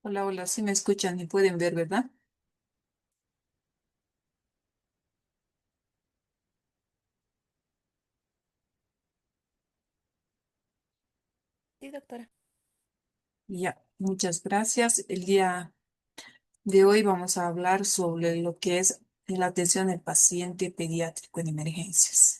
Hola, hola, sí me escuchan y pueden ver, ¿verdad? Sí, doctora. Ya, muchas gracias. El día de hoy vamos a hablar sobre lo que es la atención al paciente pediátrico en emergencias.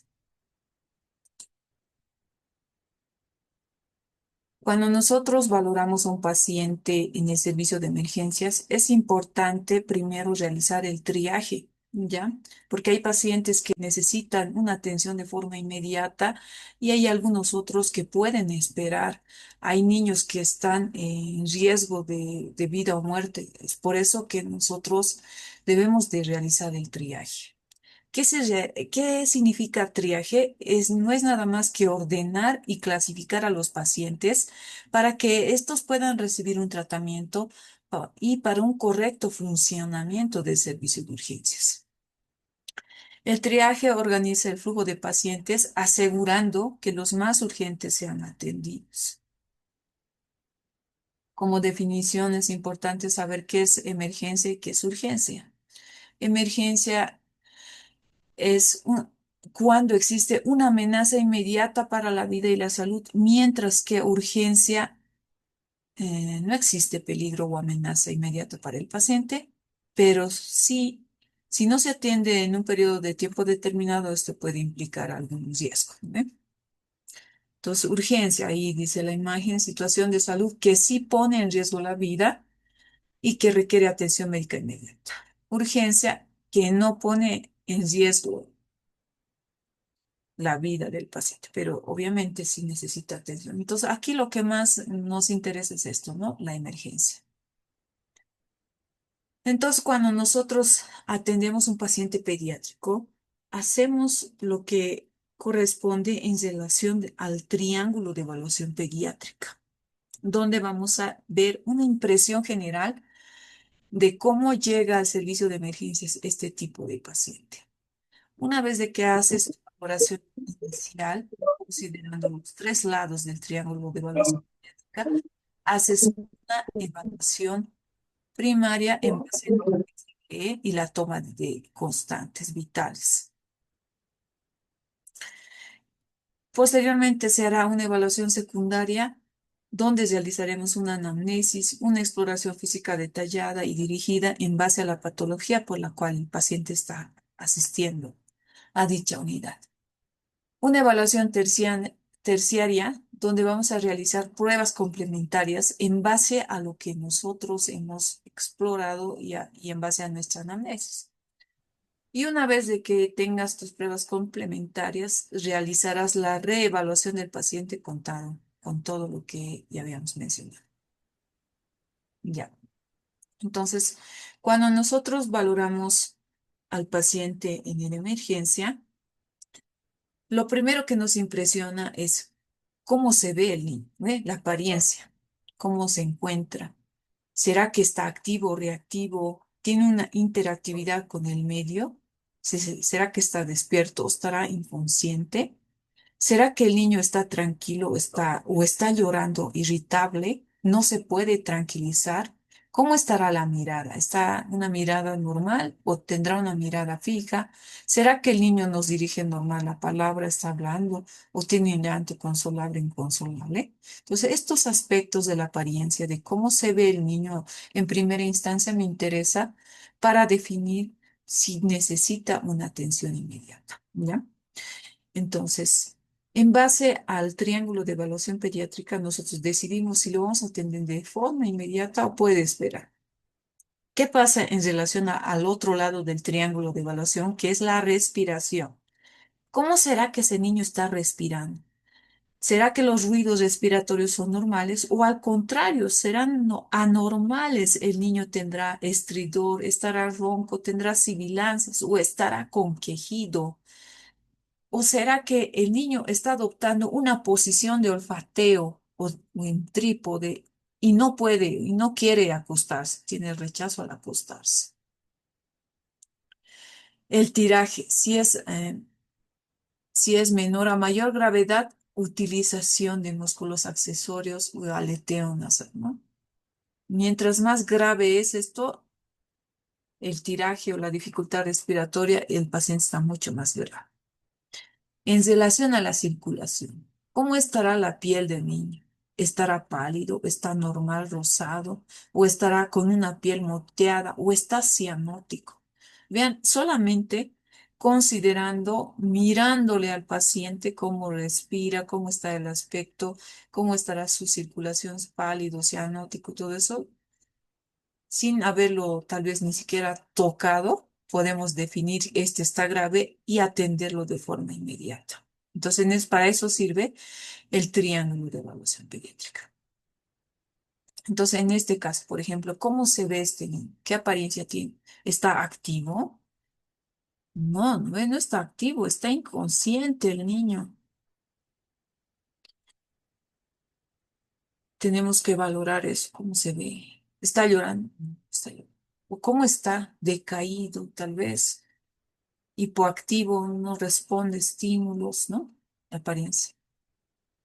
Cuando nosotros valoramos a un paciente en el servicio de emergencias, es importante primero realizar el triaje, ¿ya? Porque hay pacientes que necesitan una atención de forma inmediata y hay algunos otros que pueden esperar. Hay niños que están en riesgo de vida o muerte. Es por eso que nosotros debemos de realizar el triaje. ¿Qué significa triaje? No es nada más que ordenar y clasificar a los pacientes para que estos puedan recibir un tratamiento y para un correcto funcionamiento del servicio de urgencias. El triaje organiza el flujo de pacientes asegurando que los más urgentes sean atendidos. Como definición es importante saber qué es emergencia y qué es urgencia. Emergencia es cuando existe una amenaza inmediata para la vida y la salud, mientras que urgencia no existe peligro o amenaza inmediata para el paciente, pero sí, si no se atiende en un periodo de tiempo determinado, esto puede implicar algún riesgo, ¿eh? Entonces, urgencia, ahí dice la imagen, situación de salud que sí pone en riesgo la vida y que requiere atención médica inmediata. Urgencia que no pone en riesgo la vida del paciente, pero obviamente sí necesita atención. Entonces, aquí lo que más nos interesa es esto, ¿no? La emergencia. Entonces, cuando nosotros atendemos un paciente pediátrico, hacemos lo que corresponde en relación al triángulo de evaluación pediátrica, donde vamos a ver una impresión general de cómo llega al servicio de emergencias este tipo de paciente. Una vez de que haces tu valoración inicial, considerando los tres lados del triángulo de evaluación médica, haces una evaluación primaria en base a y la toma de constantes vitales. Posteriormente se hará una evaluación secundaria donde realizaremos una anamnesis, una exploración física detallada y dirigida en base a la patología por la cual el paciente está asistiendo a dicha unidad. Una evaluación terciaria donde vamos a realizar pruebas complementarias en base a lo que nosotros hemos explorado y en base a nuestra anamnesis. Y una vez de que tengas tus pruebas complementarias, realizarás la reevaluación del paciente con todo lo que ya habíamos mencionado. Ya. Entonces, cuando nosotros valoramos al paciente en la emergencia, lo primero que nos impresiona es cómo se ve el niño, ¿eh? La apariencia, cómo se encuentra. ¿Será que está activo o reactivo? ¿Tiene una interactividad con el medio? ¿Será que está despierto o estará inconsciente? ¿Será que el niño está tranquilo o está llorando, irritable? ¿No se puede tranquilizar? ¿Cómo estará la mirada? ¿Está una mirada normal o tendrá una mirada fija? ¿Será que el niño nos dirige normal la palabra, está hablando o tiene un llanto consolable, inconsolable? Entonces, estos aspectos de la apariencia, de cómo se ve el niño en primera instancia, me interesa para definir si necesita una atención inmediata, ¿ya? Entonces, en base al triángulo de evaluación pediátrica, nosotros decidimos si lo vamos a atender de forma inmediata o puede esperar. ¿Qué pasa en relación al otro lado del triángulo de evaluación, que es la respiración? ¿Cómo será que ese niño está respirando? ¿Será que los ruidos respiratorios son normales o al contrario, serán anormales? El niño tendrá estridor, estará ronco, tendrá sibilancias o estará con quejido. ¿O será que el niño está adoptando una posición de olfateo o en trípode y no puede y no quiere acostarse? Tiene rechazo al acostarse. El tiraje, si es menor a mayor gravedad, utilización de músculos accesorios o aleteo nasal, ¿no? Mientras más grave es esto, el tiraje o la dificultad respiratoria, el paciente está mucho más grave. En relación a la circulación, ¿cómo estará la piel del niño? ¿Estará pálido? ¿Está normal, rosado? ¿O estará con una piel moteada? ¿O está cianótico? Vean, solamente considerando, mirándole al paciente cómo respira, cómo está el aspecto, cómo estará su circulación, pálido, cianótico, todo eso, sin haberlo tal vez ni siquiera tocado, podemos definir este está grave y atenderlo de forma inmediata. Entonces, para eso sirve el triángulo de evaluación pediátrica. Entonces, en este caso, por ejemplo, ¿cómo se ve este niño? ¿Qué apariencia tiene? ¿Está activo? No, no está activo, está inconsciente el niño. Tenemos que valorar eso, cómo se ve. ¿Está llorando? No, está llorando. ¿O cómo está? Decaído, tal vez. Hipoactivo, no responde estímulos, ¿no? La apariencia.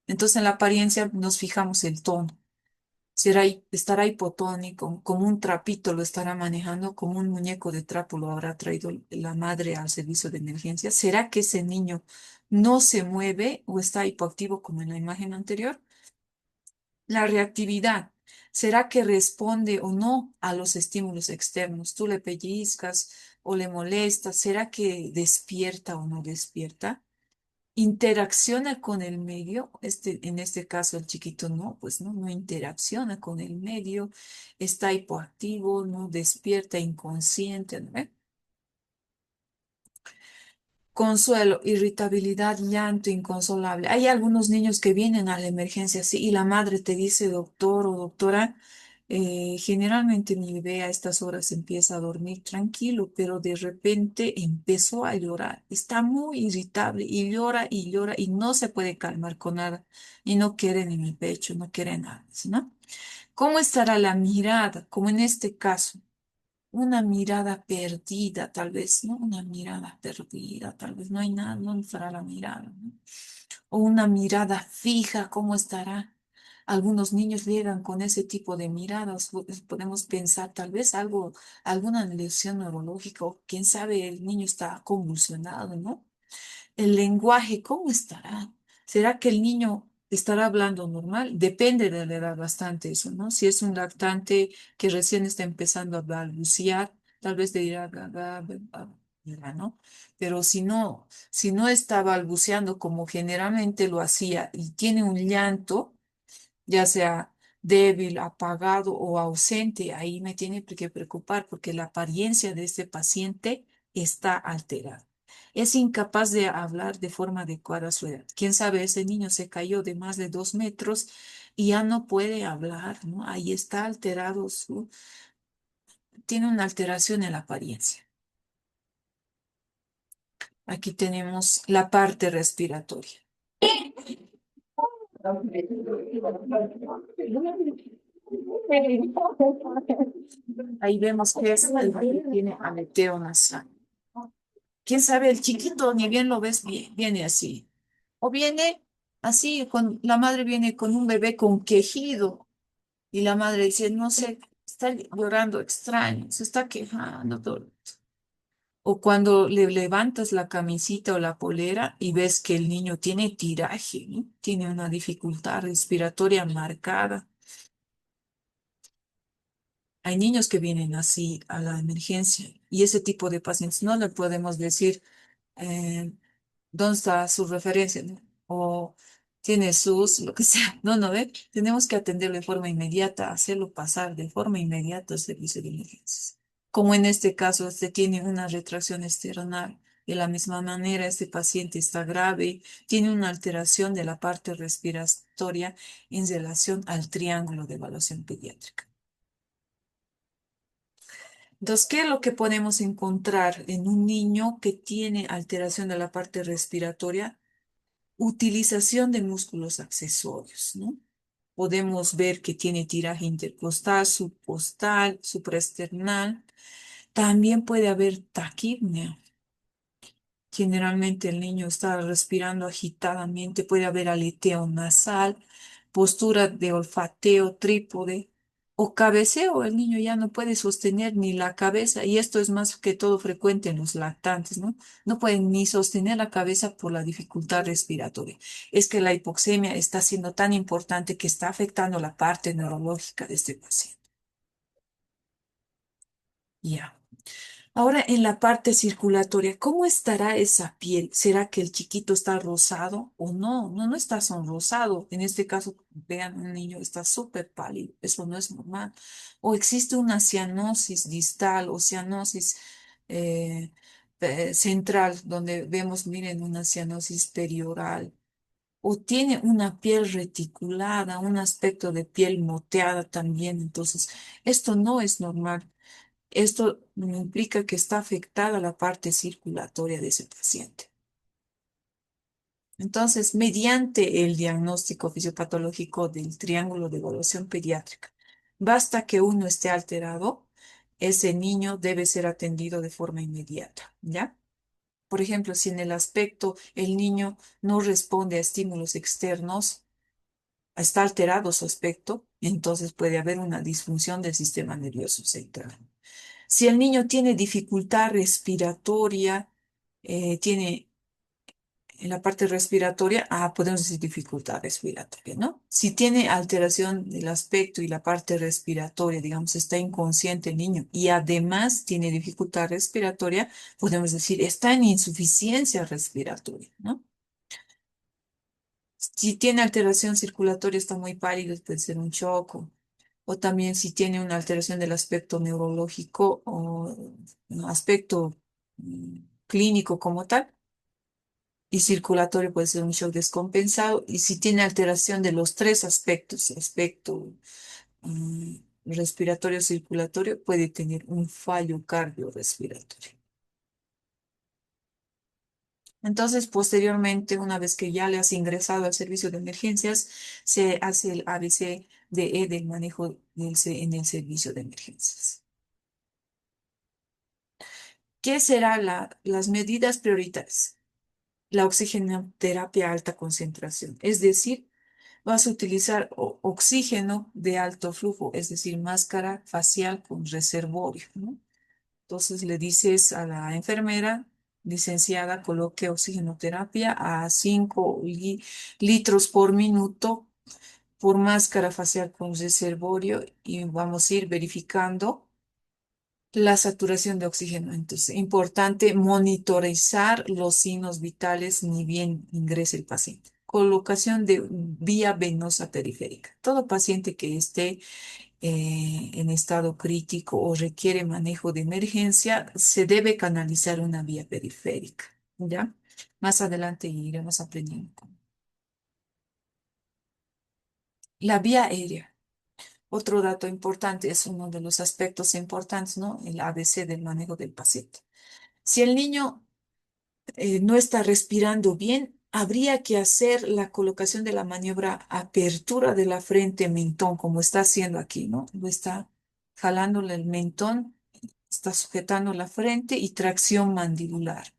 Entonces, en la apariencia nos fijamos el tono. Estará hipotónico, como un trapito lo estará manejando, como un muñeco de trapo lo habrá traído la madre al servicio de emergencia. ¿Será que ese niño no se mueve o está hipoactivo como en la imagen anterior? La reactividad. ¿Será que responde o no a los estímulos externos? Tú le pellizcas o le molestas. ¿Será que despierta o no despierta? ¿Interacciona con el medio? En este caso, el chiquito no, pues no interacciona con el medio, está hipoactivo, no despierta, inconsciente, ¿no? Consuelo, irritabilidad, llanto inconsolable. Hay algunos niños que vienen a la emergencia así y la madre te dice, doctor o doctora, generalmente mi bebé a estas horas empieza a dormir tranquilo, pero de repente empezó a llorar. Está muy irritable y llora y no se puede calmar con nada y no quiere ni mi pecho, no quiere nada, ¿sí, no? ¿Cómo estará la mirada? Como en este caso una mirada perdida, tal vez, ¿no? Una mirada perdida, tal vez no hay nada, no estará la mirada, ¿no? O una mirada fija, ¿cómo estará? Algunos niños llegan con ese tipo de miradas, podemos pensar tal vez algo, alguna lesión neurológica, o quién sabe, el niño está convulsionado, ¿no? El lenguaje, ¿cómo estará? ¿Será que el niño estará hablando normal? Depende de la edad bastante eso, ¿no? Si es un lactante que recién está empezando a balbucear, tal vez te dirá gaga, gaga, ¿no? Pero si no está balbuceando como generalmente lo hacía y tiene un llanto, ya sea débil, apagado o ausente, ahí me tiene que preocupar porque la apariencia de este paciente está alterada. Es incapaz de hablar de forma adecuada a su edad. Quién sabe, ese niño se cayó de más de 2 metros y ya no puede hablar, ¿no? Ahí está alterado tiene una alteración en la apariencia. Aquí tenemos la parte respiratoria. Ahí vemos que es el que tiene aleteo nasal. Quién sabe, el chiquito ni bien lo ves, viene así. O viene así, la madre viene con un bebé con quejido y la madre dice, no sé, está llorando extraño, se está quejando todo. O cuando le levantas la camisita o la polera y ves que el niño tiene tiraje, ¿no? Tiene una dificultad respiratoria marcada. Hay niños que vienen así a la emergencia y ese tipo de pacientes no le podemos decir, eh, ¿dónde está su referencia? ¿No? O tiene sus, lo que sea. No, no, ¿ve? Tenemos que atenderlo de forma inmediata, hacerlo pasar de forma inmediata al servicio de emergencias. Como en este caso, este tiene una retracción externa. De la misma manera, este paciente está grave, tiene una alteración de la parte respiratoria en relación al triángulo de evaluación pediátrica. Entonces, ¿qué es lo que podemos encontrar en un niño que tiene alteración de la parte respiratoria? Utilización de músculos accesorios, ¿no? Podemos ver que tiene tiraje intercostal, subcostal, supraesternal. También puede haber taquipnea. Generalmente el niño está respirando agitadamente, puede haber aleteo nasal, postura de olfateo trípode. o cabeceo, el niño ya no puede sostener ni la cabeza, y esto es más que todo frecuente en los lactantes, ¿no? No pueden ni sostener la cabeza por la dificultad respiratoria. Es que la hipoxemia está siendo tan importante que está afectando la parte neurológica de este paciente. Ya. Ahora en la parte circulatoria, ¿cómo estará esa piel? ¿Será que el chiquito está rosado o no? No, no está sonrosado. En este caso, vean, un niño está súper pálido. Eso no es normal. O existe una cianosis distal o cianosis central, donde vemos, miren, una cianosis perioral. O tiene una piel reticulada, un aspecto de piel moteada también. Entonces, esto no es normal. Esto implica que está afectada la parte circulatoria de ese paciente. Entonces, mediante el diagnóstico fisiopatológico del triángulo de evaluación pediátrica, basta que uno esté alterado, ese niño debe ser atendido de forma inmediata, ¿ya? Por ejemplo, si en el aspecto el niño no responde a estímulos externos, está alterado su aspecto, entonces puede haber una disfunción del sistema nervioso central. Si el niño tiene dificultad respiratoria, tiene en la parte respiratoria, podemos decir dificultad respiratoria, ¿no? Si tiene alteración del aspecto y la parte respiratoria, digamos, está inconsciente el niño y además tiene dificultad respiratoria, podemos decir está en insuficiencia respiratoria, ¿no? Si tiene alteración circulatoria, está muy pálido, puede ser un choco. O también si tiene una alteración del aspecto neurológico o un aspecto mm, clínico como tal, y circulatorio puede ser un shock descompensado. Y si tiene alteración de los tres aspectos, aspecto mm, respiratorio, circulatorio, puede tener un fallo cardiorrespiratorio. Entonces, posteriormente, una vez que ya le has ingresado al servicio de emergencias, se hace el ABCDE del manejo en el servicio de emergencias. ¿Qué serán las medidas prioritarias? La oxigenoterapia a alta concentración, es decir, vas a utilizar oxígeno de alto flujo, es decir, máscara facial con reservorio, ¿no? Entonces le dices a la enfermera, licenciada, coloque oxigenoterapia a 5 litros por minuto por máscara facial con reservorio y vamos a ir verificando la saturación de oxígeno. Entonces, importante monitorizar los signos vitales ni bien ingrese el paciente. Colocación de vía venosa periférica. Todo paciente que esté en estado crítico o requiere manejo de emergencia, se debe canalizar una vía periférica, ¿ya? Más adelante iremos aprendiendo. La vía aérea. Otro dato importante es uno de los aspectos importantes, ¿no? El ABC del manejo del paciente. Si el niño no está respirando bien, habría que hacer la colocación de la maniobra apertura de la frente mentón, como está haciendo aquí, ¿no? Lo está jalándole el mentón, está sujetando la frente y tracción mandibular.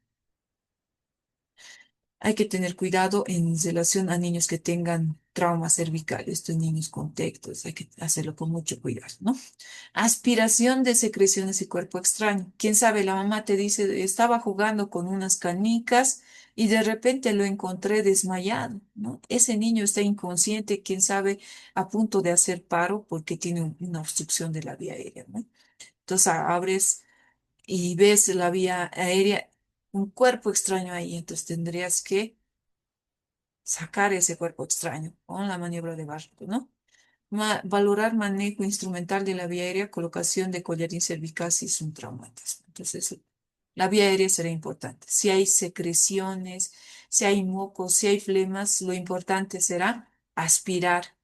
Hay que tener cuidado en relación a niños que tengan traumas cervicales, estos niños con tectos, hay que hacerlo con mucho cuidado, ¿no? Aspiración de secreciones y cuerpo extraño. Quién sabe, la mamá te dice, estaba jugando con unas canicas y de repente lo encontré desmayado, ¿no? Ese niño está inconsciente, quién sabe, a punto de hacer paro porque tiene una obstrucción de la vía aérea, ¿no? Entonces abres y ves la vía aérea, un cuerpo extraño ahí, entonces tendrías que sacar ese cuerpo extraño con la maniobra de Barrett, ¿no? Valorar manejo instrumental de la vía aérea, colocación de collarín cervical si es un traumatismo. Entonces, la vía aérea será importante. Si hay secreciones, si hay mocos, si hay flemas, lo importante será aspirar.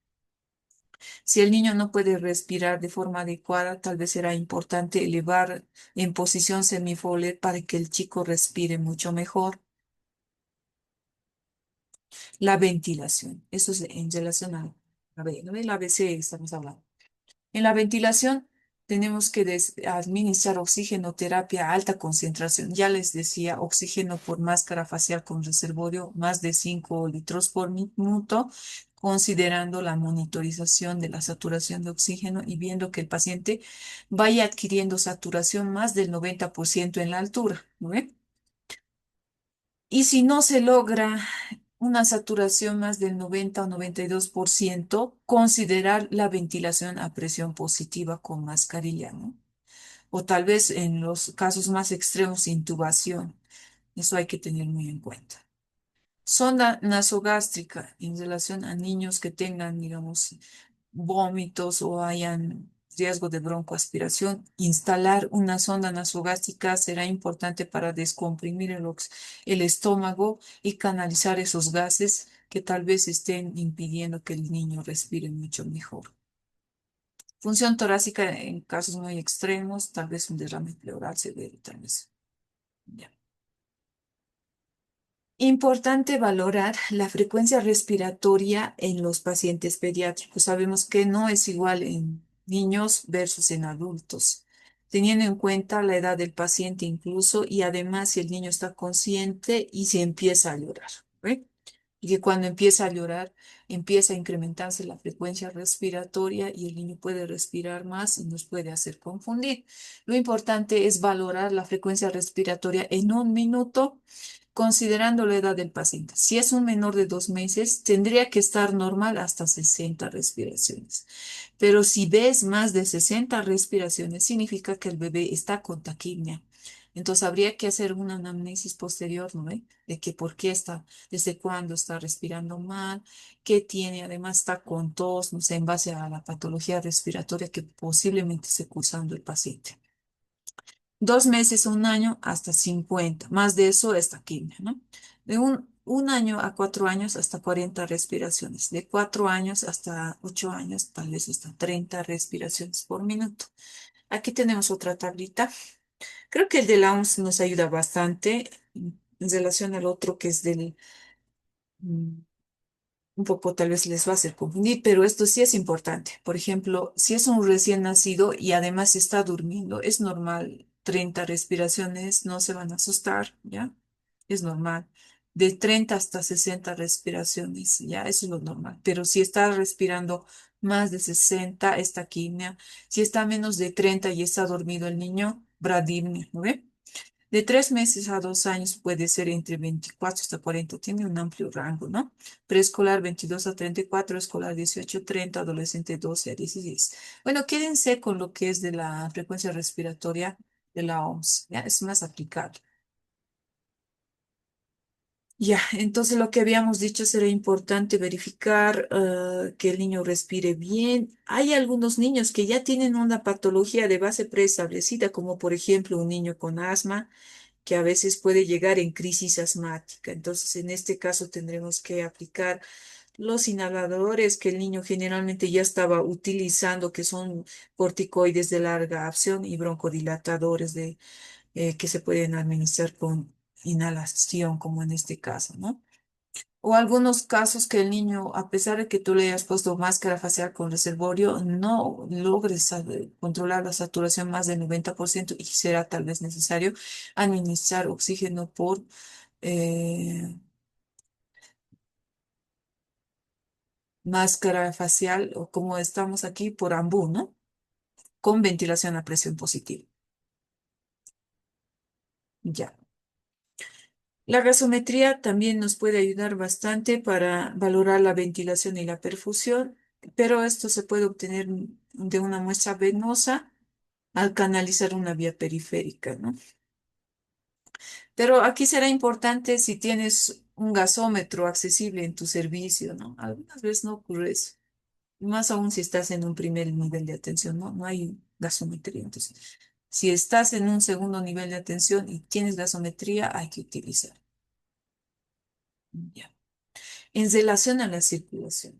Si el niño no puede respirar de forma adecuada, tal vez será importante elevar en posición semifolet para que el chico respire mucho mejor. La ventilación, eso es en relación la ABC estamos hablando. En la ventilación tenemos que administrar oxigenoterapia a alta concentración. Ya les decía, oxígeno por máscara facial con reservorio, más de 5 litros por minuto, considerando la monitorización de la saturación de oxígeno y viendo que el paciente vaya adquiriendo saturación más del 90% en la altura, ¿no ve? Y si no se logra una saturación más del 90 o 92%, considerar la ventilación a presión positiva con mascarilla, ¿no? O tal vez en los casos más extremos, intubación. Eso hay que tener muy en cuenta. Sonda nasogástrica en relación a niños que tengan, digamos, vómitos o hayan riesgo de broncoaspiración. Instalar una sonda nasogástrica será importante para descomprimir el estómago y canalizar esos gases que tal vez estén impidiendo que el niño respire mucho mejor. Función torácica en casos muy extremos, tal vez un derrame pleural severo, tal vez. Ya. Importante valorar la frecuencia respiratoria en los pacientes pediátricos. Sabemos que no es igual en niños versus en adultos, teniendo en cuenta la edad del paciente incluso y además si el niño está consciente y si empieza a llorar. ¿Ve? Y que cuando empieza a llorar, empieza a incrementarse la frecuencia respiratoria y el niño puede respirar más y nos puede hacer confundir. Lo importante es valorar la frecuencia respiratoria en un minuto, considerando la edad del paciente. Si es un menor de 2 meses, tendría que estar normal hasta 60 respiraciones. Pero si ves más de 60 respiraciones, significa que el bebé está con taquimia. Entonces habría que hacer una anamnesis posterior, ¿no ve? De que por qué está, desde cuándo está respirando mal, qué tiene, además está con tos, no sé, en base a la patología respiratoria que posiblemente esté cursando el paciente. 2 meses, un año, hasta 50. Más de eso es taquimia, ¿no? De un año a 4 años, hasta 40 respiraciones. De 4 años hasta 8 años, tal vez hasta 30 respiraciones por minuto. Aquí tenemos otra tablita. Creo que el de la OMS nos ayuda bastante en relación al otro que es del, mm, un poco tal vez les va a hacer confundir, pero esto sí es importante. Por ejemplo, si es un recién nacido y además está durmiendo, es normal, 30 respiraciones, no se van a asustar, ¿ya? Es normal. De 30 hasta 60 respiraciones, ¿ya? Eso es lo normal. Pero si está respirando más de 60, es taquimia. Si está menos de 30 y está dormido el niño, bradimia, ¿no ve? De 3 meses a 2 años puede ser entre 24 hasta 40, tiene un amplio rango, ¿no? Preescolar 22 a 34, escolar 18 a 30, adolescente 12 a 16. Bueno, quédense con lo que es de la frecuencia respiratoria de la OMS, ¿ya? Es más aplicable. Ya, entonces lo que habíamos dicho será importante verificar que el niño respire bien. Hay algunos niños que ya tienen una patología de base preestablecida, como por ejemplo un niño con asma que a veces puede llegar en crisis asmática. Entonces, en este caso tendremos que aplicar los inhaladores que el niño generalmente ya estaba utilizando, que son corticoides de larga acción y broncodilatadores que se pueden administrar con inhalación, como en este caso, ¿no? O algunos casos que el niño, a pesar de que tú le hayas puesto máscara facial con reservorio, no logres controlar la saturación más del 90% y será tal vez necesario administrar oxígeno por eh, máscara facial o como estamos aquí por ambú, ¿no? Con ventilación a presión positiva. Ya. La gasometría también nos puede ayudar bastante para valorar la ventilación y la perfusión, pero esto se puede obtener de una muestra venosa al canalizar una vía periférica, ¿no? Pero aquí será importante si tienes un gasómetro accesible en tu servicio, ¿no? Algunas veces no ocurre eso. Más aún si estás en un primer nivel de atención, ¿no? No hay gasometría. Entonces, si estás en un segundo nivel de atención y tienes gasometría, hay que utilizar. Ya. En relación a la circulación,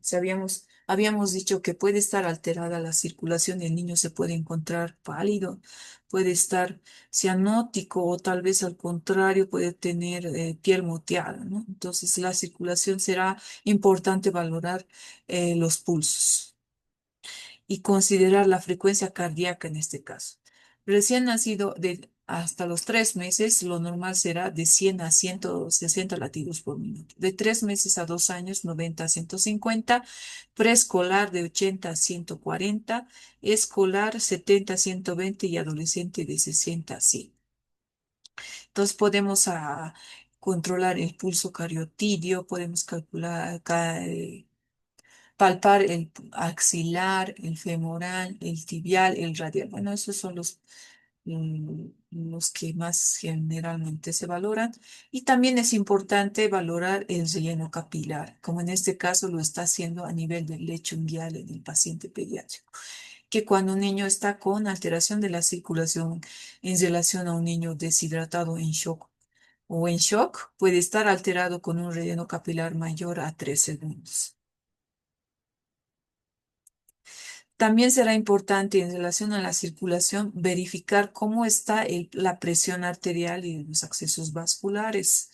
habíamos dicho que puede estar alterada la circulación y el niño se puede encontrar pálido, puede estar cianótico o tal vez al contrario puede tener piel moteada, ¿no? Entonces la circulación será importante valorar los pulsos y considerar la frecuencia cardíaca en este caso. Recién nacido hasta los 3 meses, lo normal será de 100 a 160 latidos por minuto. De 3 meses a 2 años, 90 a 150. Preescolar de 80 a 140. Escolar 70 a 120 y adolescente de 60 a 100. Entonces podemos controlar el pulso cariotidio, podemos calcular, palpar el axilar, el femoral, el tibial, el radial. Bueno, esos son los que más generalmente se valoran. Y también es importante valorar el relleno capilar, como en este caso lo está haciendo a nivel del lecho unguial en el paciente pediátrico, que cuando un niño está con alteración de la circulación en relación a un niño deshidratado en shock o en shock, puede estar alterado con un relleno capilar mayor a 3 segundos. También será importante en relación a la circulación verificar cómo está la presión arterial y los accesos vasculares.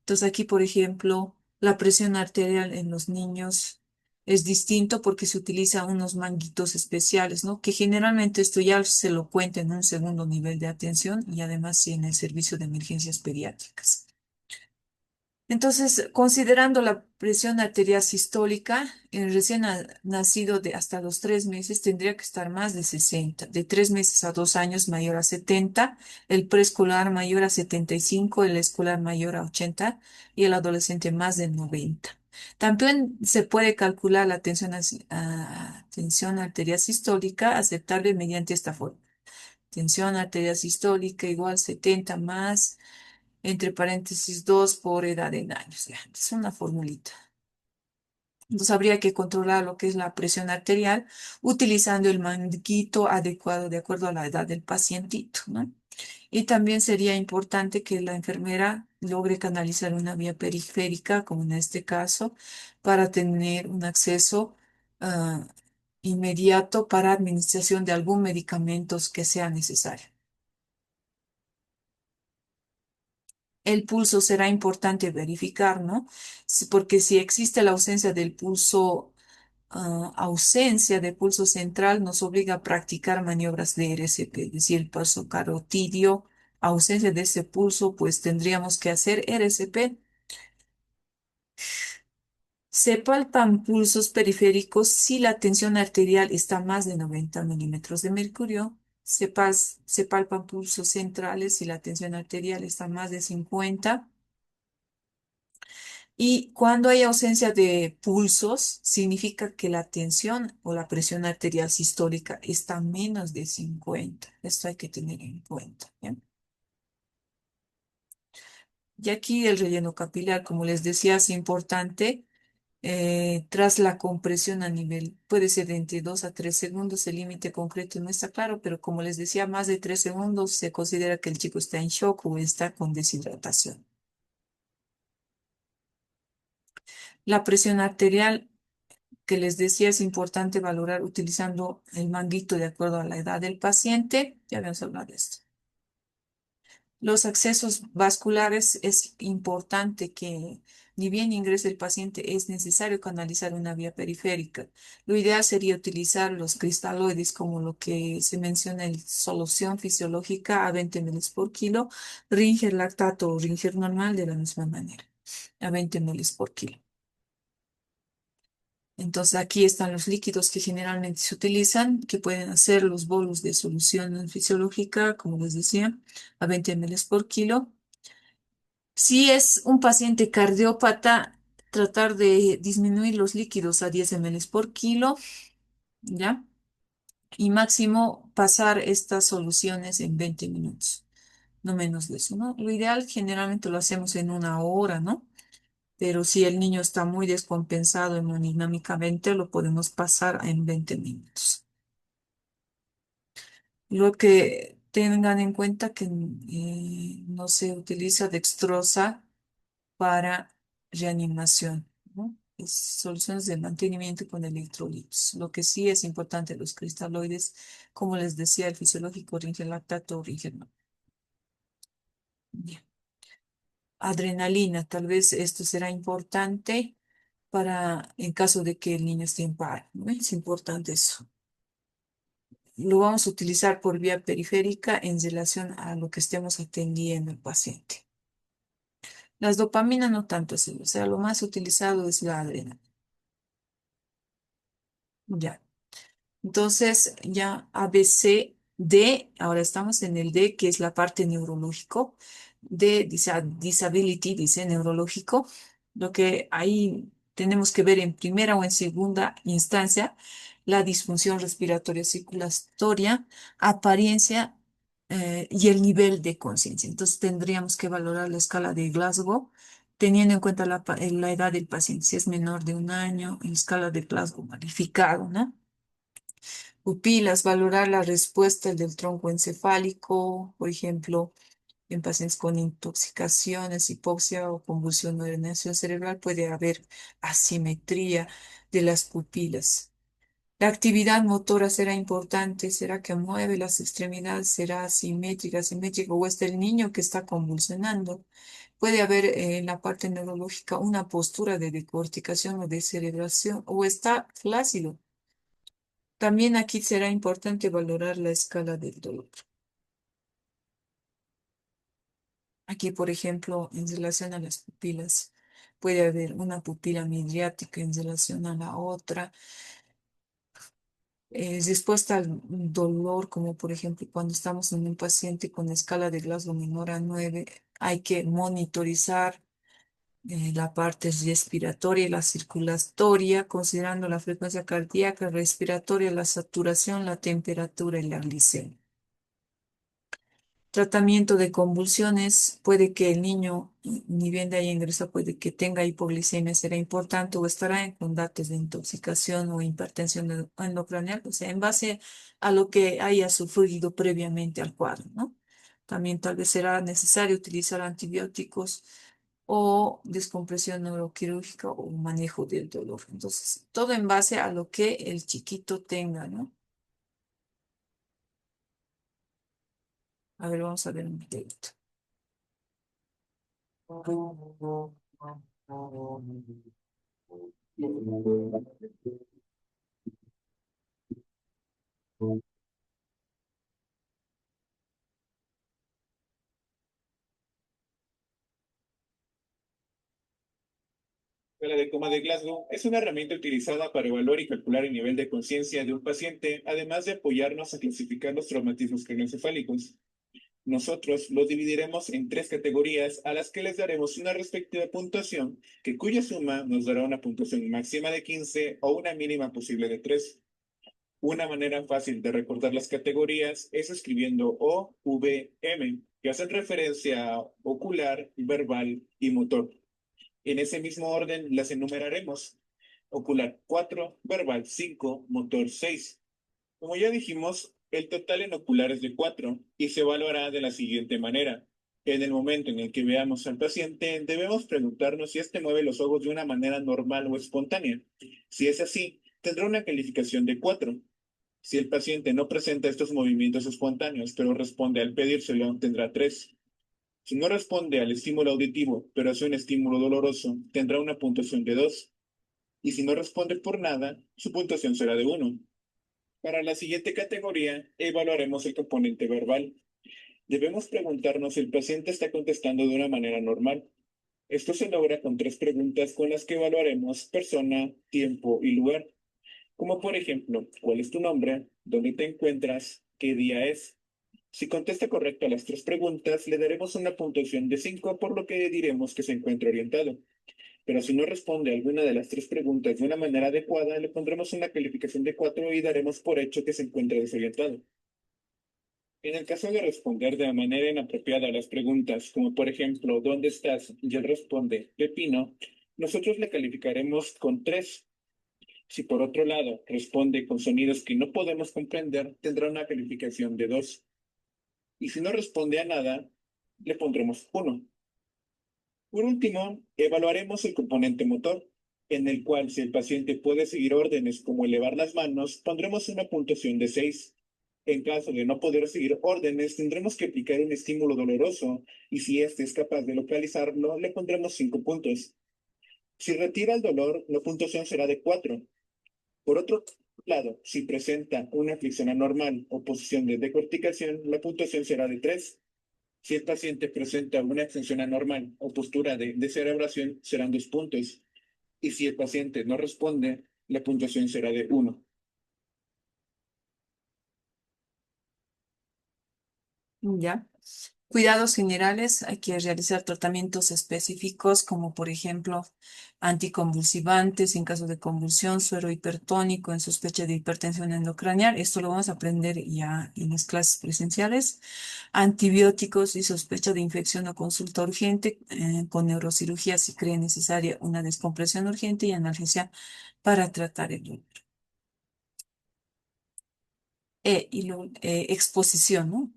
Entonces aquí, por ejemplo, la presión arterial en los niños es distinto porque se utilizan unos manguitos especiales, ¿no? Que generalmente esto ya se lo cuenta en un segundo nivel de atención y además sí en el servicio de emergencias pediátricas. Entonces, considerando la presión arterial sistólica, el recién nacido de hasta los 3 meses tendría que estar más de 60, de 3 meses a 2 años mayor a 70, el preescolar mayor a 75, el escolar mayor a 80 y el adolescente más de 90. También se puede calcular la tensión arterial sistólica aceptable mediante esta forma. Tensión arterial sistólica igual 70 más entre paréntesis 2 por edad en años. Ya, es una formulita. Entonces habría que controlar lo que es la presión arterial utilizando el manguito adecuado de acuerdo a la edad del pacientito, ¿no? Y también sería importante que la enfermera logre canalizar una vía periférica, como en este caso, para tener un acceso ah, inmediato para administración de algún medicamento que sea necesario. El pulso será importante verificar, ¿no? Porque si existe la ausencia del pulso, ausencia de pulso central, nos obliga a practicar maniobras de RCP, es decir, el pulso carotidio, ausencia de ese pulso, pues tendríamos que hacer RCP. Se palpan pulsos periféricos si la tensión arterial está más de 90 milímetros de mercurio. Se palpan pulsos centrales si la tensión arterial está más de 50. Y cuando hay ausencia de pulsos, significa que la tensión o la presión arterial sistólica está menos de 50. Esto hay que tener en cuenta. ¿Bien? Y aquí el relleno capilar, como les decía, es importante. Tras la compresión a nivel, puede ser de entre 2 a 3 segundos, el límite concreto no está claro, pero como les decía, más de 3 segundos se considera que el chico está en shock o está con deshidratación. La presión arterial que les decía es importante valorar utilizando el manguito de acuerdo a la edad del paciente. Ya habíamos hablado de esto. Los accesos vasculares es importante que ni bien ingrese el paciente, es necesario canalizar una vía periférica. Lo ideal sería utilizar los cristaloides como lo que se menciona en solución fisiológica a 20 ml por kilo, Ringer lactato o Ringer normal de la misma manera, a 20 ml por kilo. Entonces aquí están los líquidos que generalmente se utilizan, que pueden hacer los bolos de solución fisiológica, como les decía, a 20 ml por kilo. Si es un paciente cardiópata, tratar de disminuir los líquidos a 10 ml por kilo, ¿ya? Y máximo pasar estas soluciones en 20 minutos, no menos de eso, ¿no? Lo ideal generalmente lo hacemos en una hora, ¿no? Pero si el niño está muy descompensado hemodinámicamente, lo podemos pasar en 20 minutos. Lo que tengan en cuenta que no se utiliza dextrosa para reanimación, ¿no? Es soluciones de mantenimiento con electrolitos. Lo que sí es importante, los cristaloides, como les decía, el fisiológico, Ringer lactato, Ringer no. Bien. Adrenalina, tal vez esto será importante para en caso de que el niño esté en paro, ¿no? Es importante eso. lo vamos a utilizar por vía periférica en relación a lo que estemos atendiendo al paciente. Las dopaminas no tanto así, o sea, lo más utilizado es la adrenalina. Ya. Entonces, ya A, B, C, D, ahora estamos en el D, que es la parte neurológico, de disability, dice neurológico, lo que ahí tenemos que ver en primera o en segunda instancia, la disfunción respiratoria circulatoria, apariencia y el nivel de conciencia. Entonces, tendríamos que valorar la escala de Glasgow, teniendo en cuenta la edad del paciente, si es menor de 1 año, en escala de Glasgow modificado, ¿no? Pupilas, valorar la respuesta del tronco encefálico, por ejemplo, en pacientes con intoxicaciones, hipoxia o convulsión o denegación cerebral puede haber asimetría de las pupilas. La actividad motora será importante, será que mueve las extremidades, será asimétrica, simétrica, o está el niño que está convulsionando. Puede haber en la parte neurológica una postura de decorticación o de cerebración, o está flácido. También aquí será importante valorar la escala del dolor. Aquí, por ejemplo, en relación a las pupilas, puede haber una pupila midriática en relación a la otra. Respuesta al dolor, como por ejemplo cuando estamos en un paciente con escala de Glasgow menor a 9, hay que monitorizar la parte respiratoria y la circulatoria, considerando la frecuencia cardíaca, respiratoria, la saturación, la temperatura y la glicemia. Tratamiento de convulsiones, puede que el niño, ni bien de ahí ingresa, puede que tenga hipoglicemia, será importante o estará con datos de intoxicación o hipertensión endocranial, o sea, en base a lo que haya sufrido previamente al cuadro, ¿no? También tal vez será necesario utilizar antibióticos o descompresión neuroquirúrgica o manejo del dolor. Entonces, todo en base a lo que el chiquito tenga, ¿no? A ver, vamos a ver un videito. La de coma de Glasgow es una herramienta utilizada para evaluar y calcular el nivel de conciencia de un paciente, además de apoyarnos a clasificar los traumatismos craneoencefálicos. Nosotros lo dividiremos en tres categorías a las que les daremos una respectiva puntuación, cuya suma nos dará una puntuación máxima de 15 o una mínima posible de 3. Una manera fácil de recordar las categorías es escribiendo O, V, M, que hacen referencia a ocular, verbal y motor. En ese mismo orden las enumeraremos. Ocular 4, verbal 5, motor 6. Como ya dijimos, el total en ocular es de 4 y se evaluará de la siguiente manera. En el momento en el que veamos al paciente, debemos preguntarnos si éste mueve los ojos de una manera normal o espontánea. Si es así, tendrá una calificación de 4. Si el paciente no presenta estos movimientos espontáneos, pero responde al pedírselo, tendrá 3. Si no responde al estímulo auditivo, pero hace un estímulo doloroso, tendrá una puntuación de 2. Y si no responde por nada, su puntuación será de 1. Para la siguiente categoría, evaluaremos el componente verbal. Debemos preguntarnos si el paciente está contestando de una manera normal. Esto se logra con tres preguntas con las que evaluaremos persona, tiempo y lugar. Como por ejemplo, ¿cuál es tu nombre? ¿Dónde te encuentras? ¿Qué día es? Si contesta correcto a las tres preguntas, le daremos una puntuación de 5, por lo que diremos que se encuentra orientado. Pero si no responde a alguna de las tres preguntas de una manera adecuada, le pondremos una calificación de 4 y daremos por hecho que se encuentra desorientado. En el caso de responder de manera inapropiada a las preguntas, como por ejemplo, ¿dónde estás? Y él responde, Pepino, nosotros le calificaremos con 3. Si por otro lado responde con sonidos que no podemos comprender, tendrá una calificación de 2. Y si no responde a nada, le pondremos 1. Por último, evaluaremos el componente motor, en el cual si el paciente puede seguir órdenes como elevar las manos, pondremos una puntuación de 6. En caso de no poder seguir órdenes, tendremos que aplicar un estímulo doloroso y si éste es capaz de localizarlo, le pondremos 5 puntos. Si retira el dolor, la puntuación será de 4. Por otro Lado, si presenta una aflicción anormal o posición de decorticación, la puntuación será de 3. Si el paciente presenta una extensión anormal o postura de descerebración, serán 2 puntos. Y si el paciente no responde, la puntuación será de 1. ¿Ya? Cuidados generales, hay que realizar tratamientos específicos como por ejemplo anticonvulsivantes en caso de convulsión, suero hipertónico en sospecha de hipertensión endocranial. Esto lo vamos a aprender ya en las clases presenciales. Antibióticos y sospecha de infección o consulta urgente con neurocirugía si cree necesaria una descompresión urgente y analgesia para tratar el dolor. Exposición, ¿no?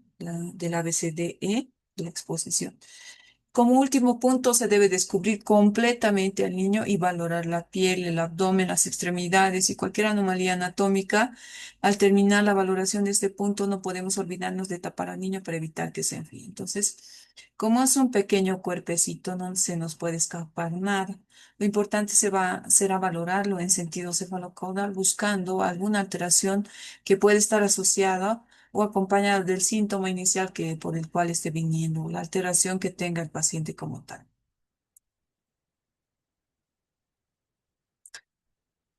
Del ABCDE, la exposición. Como último punto, se debe descubrir completamente al niño y valorar la piel, el abdomen, las extremidades y cualquier anomalía anatómica. Al terminar la valoración de este punto, no podemos olvidarnos de tapar al niño para evitar que se enfríe. Entonces, como es un pequeño cuerpecito, no se nos puede escapar nada. Lo importante será valorarlo en sentido cefalocaudal, buscando alguna alteración que puede estar asociada o acompañado del síntoma inicial por el cual esté viniendo, la alteración que tenga el paciente como tal.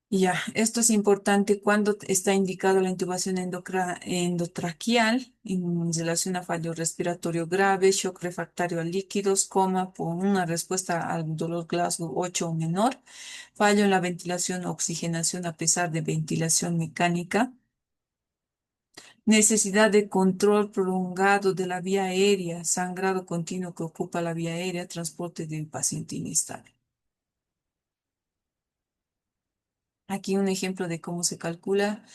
Y ya, esto es importante cuando está indicado la intubación endotraqueal en relación a fallo respiratorio grave, shock refractario a líquidos, coma por una respuesta al dolor Glasgow 8 o menor, fallo en la ventilación o oxigenación a pesar de ventilación mecánica, necesidad de control prolongado de la vía aérea, sangrado continuo que ocupa la vía aérea, transporte del paciente inestable. Aquí un ejemplo de cómo se calcula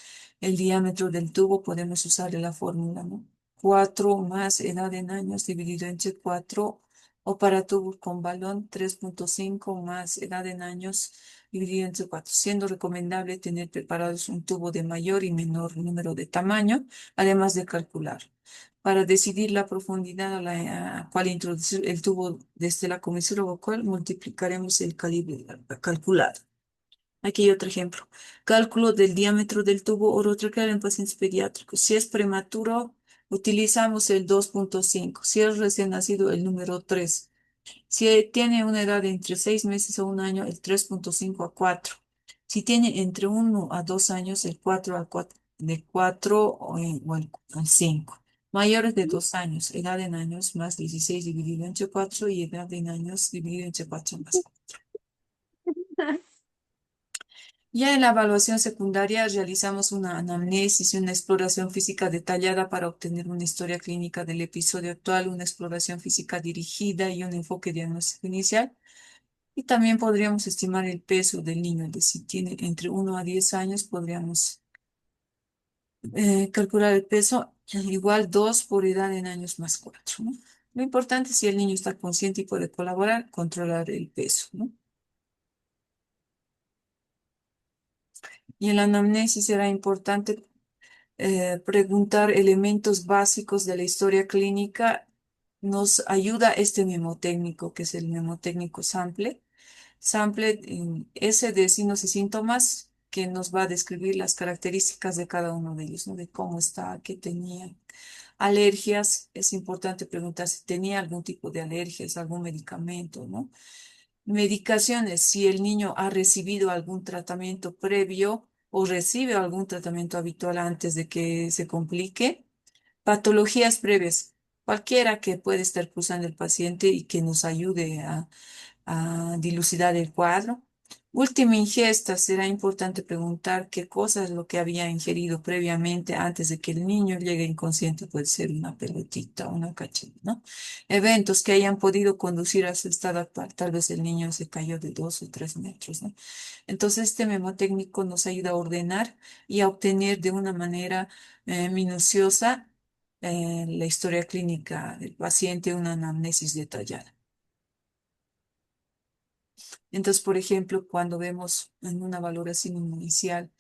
el diámetro del tubo. Podemos usar la fórmula, ¿no? 4 más edad en años dividido entre 4, o para tubos con balón 3,5 más edad en años dividido entre 4, siendo recomendable tener preparados un tubo de mayor y menor número de tamaño, además de calcular. Para decidir la profundidad a la cual introducir el tubo desde la comisura vocal, multiplicaremos el calibre calculado. Aquí hay otro ejemplo. Cálculo del diámetro del tubo orotraqueal en pacientes pediátricos. Si es prematuro, utilizamos el 2,5. Si es recién nacido, el número 3. Si tiene una edad de entre 6 meses o un año, el 3,5 a 4. Si tiene entre 1 a 2 años, el 4 a 4, de 4 o al 5. Mayores de 2 años, edad en años más 16 dividido entre 4 y edad en años dividido entre 4 más 4. Ya en la evaluación secundaria realizamos una anamnesis y una exploración física detallada para obtener una historia clínica del episodio actual, una exploración física dirigida y un enfoque diagnóstico inicial. Y también podríamos estimar el peso del niño, es decir, tiene entre 1 a 10 años, podríamos calcular el peso igual 2 por edad en años más 4, ¿no? Lo importante, si el niño está consciente y puede colaborar, controlar el peso, ¿no? Y en la anamnesis será importante preguntar elementos básicos de la historia clínica. Nos ayuda este mnemotécnico, que es el mnemotécnico sample. Sample S de signos y síntomas, que nos va a describir las características de cada uno de ellos, ¿no? De cómo está, qué tenía. Alergias, es importante preguntar si tenía algún tipo de alergias, algún medicamento, ¿no? Medicaciones, si el niño ha recibido algún tratamiento previo o recibe algún tratamiento habitual antes de que se complique. Patologías previas, cualquiera que puede estar cruzando el paciente y que nos ayude a dilucidar el cuadro. Última ingesta, será importante preguntar qué cosa es lo que había ingerido previamente antes de que el niño llegue inconsciente. Puede ser una pelotita, una cacheta, ¿no? Eventos que hayan podido conducir a su estado actual. Tal vez el niño se cayó de 2 o 3 metros, ¿no? Entonces, este memotécnico nos ayuda a ordenar y a obtener de una manera minuciosa la historia clínica del paciente, una anamnesis detallada. Entonces, por ejemplo, cuando vemos en una valoración inicial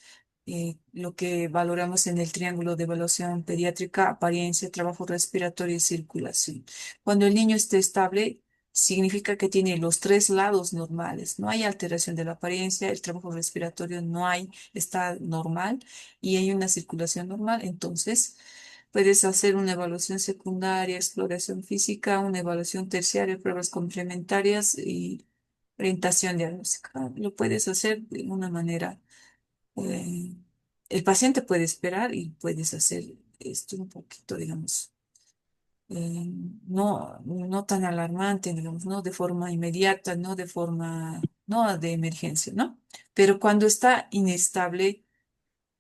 lo que valoramos en el triángulo de evaluación pediátrica, apariencia, trabajo respiratorio y circulación. Cuando el niño esté estable, significa que tiene los tres lados normales. No hay alteración de la apariencia, el trabajo respiratorio no hay, está normal y hay una circulación normal. Entonces, puedes hacer una evaluación secundaria, exploración física, una evaluación terciaria, pruebas complementarias y orientación diagnóstica. Lo puedes hacer de una manera, eh, el paciente puede esperar y puedes hacer esto un poquito, digamos, no tan alarmante, digamos, no de forma inmediata, no de forma, no de emergencia, ¿no? Pero cuando está inestable,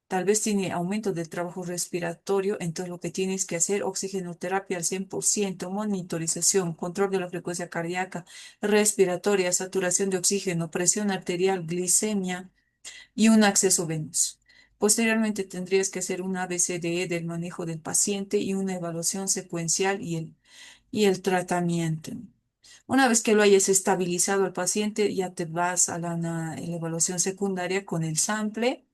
tal vez tiene aumento del trabajo respiratorio, entonces lo que tienes que hacer, oxigenoterapia al 100%, monitorización, control de la frecuencia cardíaca, respiratoria, saturación de oxígeno, presión arterial, glicemia y un acceso venoso. Posteriormente tendrías que hacer un ABCDE del manejo del paciente y una evaluación secuencial y el tratamiento. Una vez que lo hayas estabilizado al paciente, ya te vas a la evaluación secundaria con el sample,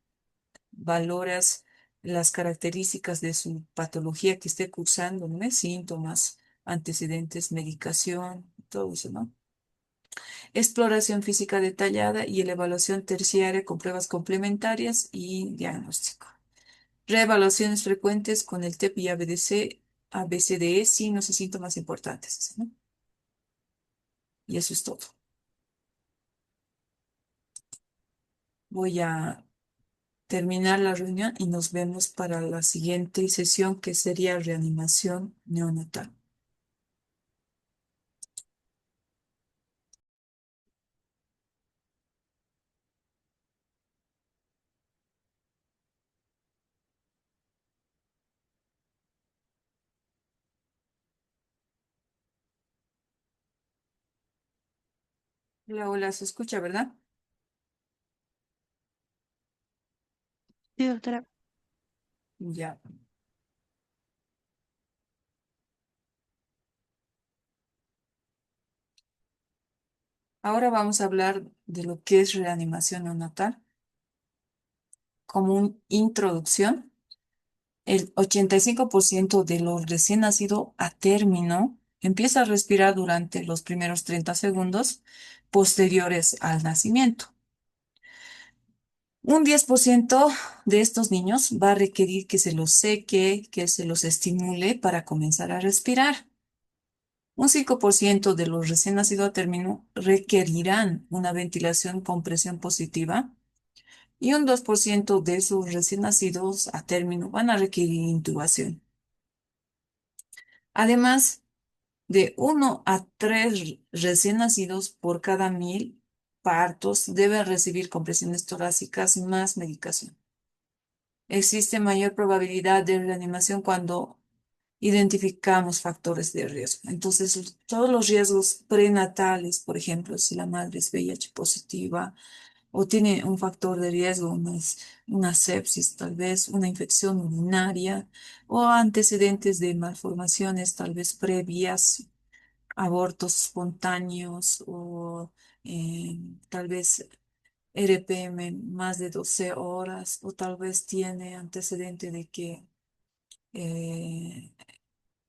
valoras las características de su patología que esté cursando, ¿no? Síntomas, antecedentes, medicación, todo eso, ¿no? Exploración física detallada y la evaluación terciaria con pruebas complementarias y diagnóstico. Reevaluaciones frecuentes con el TEP y ABDC, ABCDE, signos y síntomas importantes, ¿no? Y eso es todo. Voy a terminar la reunión y nos vemos para la siguiente sesión que sería reanimación neonatal. Hola, hola, se escucha, ¿verdad? Sí, doctora. Ya. Ahora vamos a hablar de lo que es reanimación neonatal como una introducción. El 85% de los recién nacidos a término empieza a respirar durante los primeros 30 segundos posteriores al nacimiento. Un 10% de estos niños va a requerir que se los seque, que se los estimule para comenzar a respirar. Un 5% de los recién nacidos a término requerirán una ventilación con presión positiva y un 2% de esos recién nacidos a término van a requerir intubación. Además, de 1 a 3 recién nacidos por cada 1000 partos deben recibir compresiones torácicas más medicación. Existe mayor probabilidad de reanimación cuando identificamos factores de riesgo. Entonces, todos los riesgos prenatales, por ejemplo, si la madre es VIH positiva o tiene un factor de riesgo, una sepsis, tal vez una infección urinaria o antecedentes de malformaciones, tal vez previas, abortos espontáneos o tal vez RPM más de 12 horas o tal vez tiene antecedente de que eh,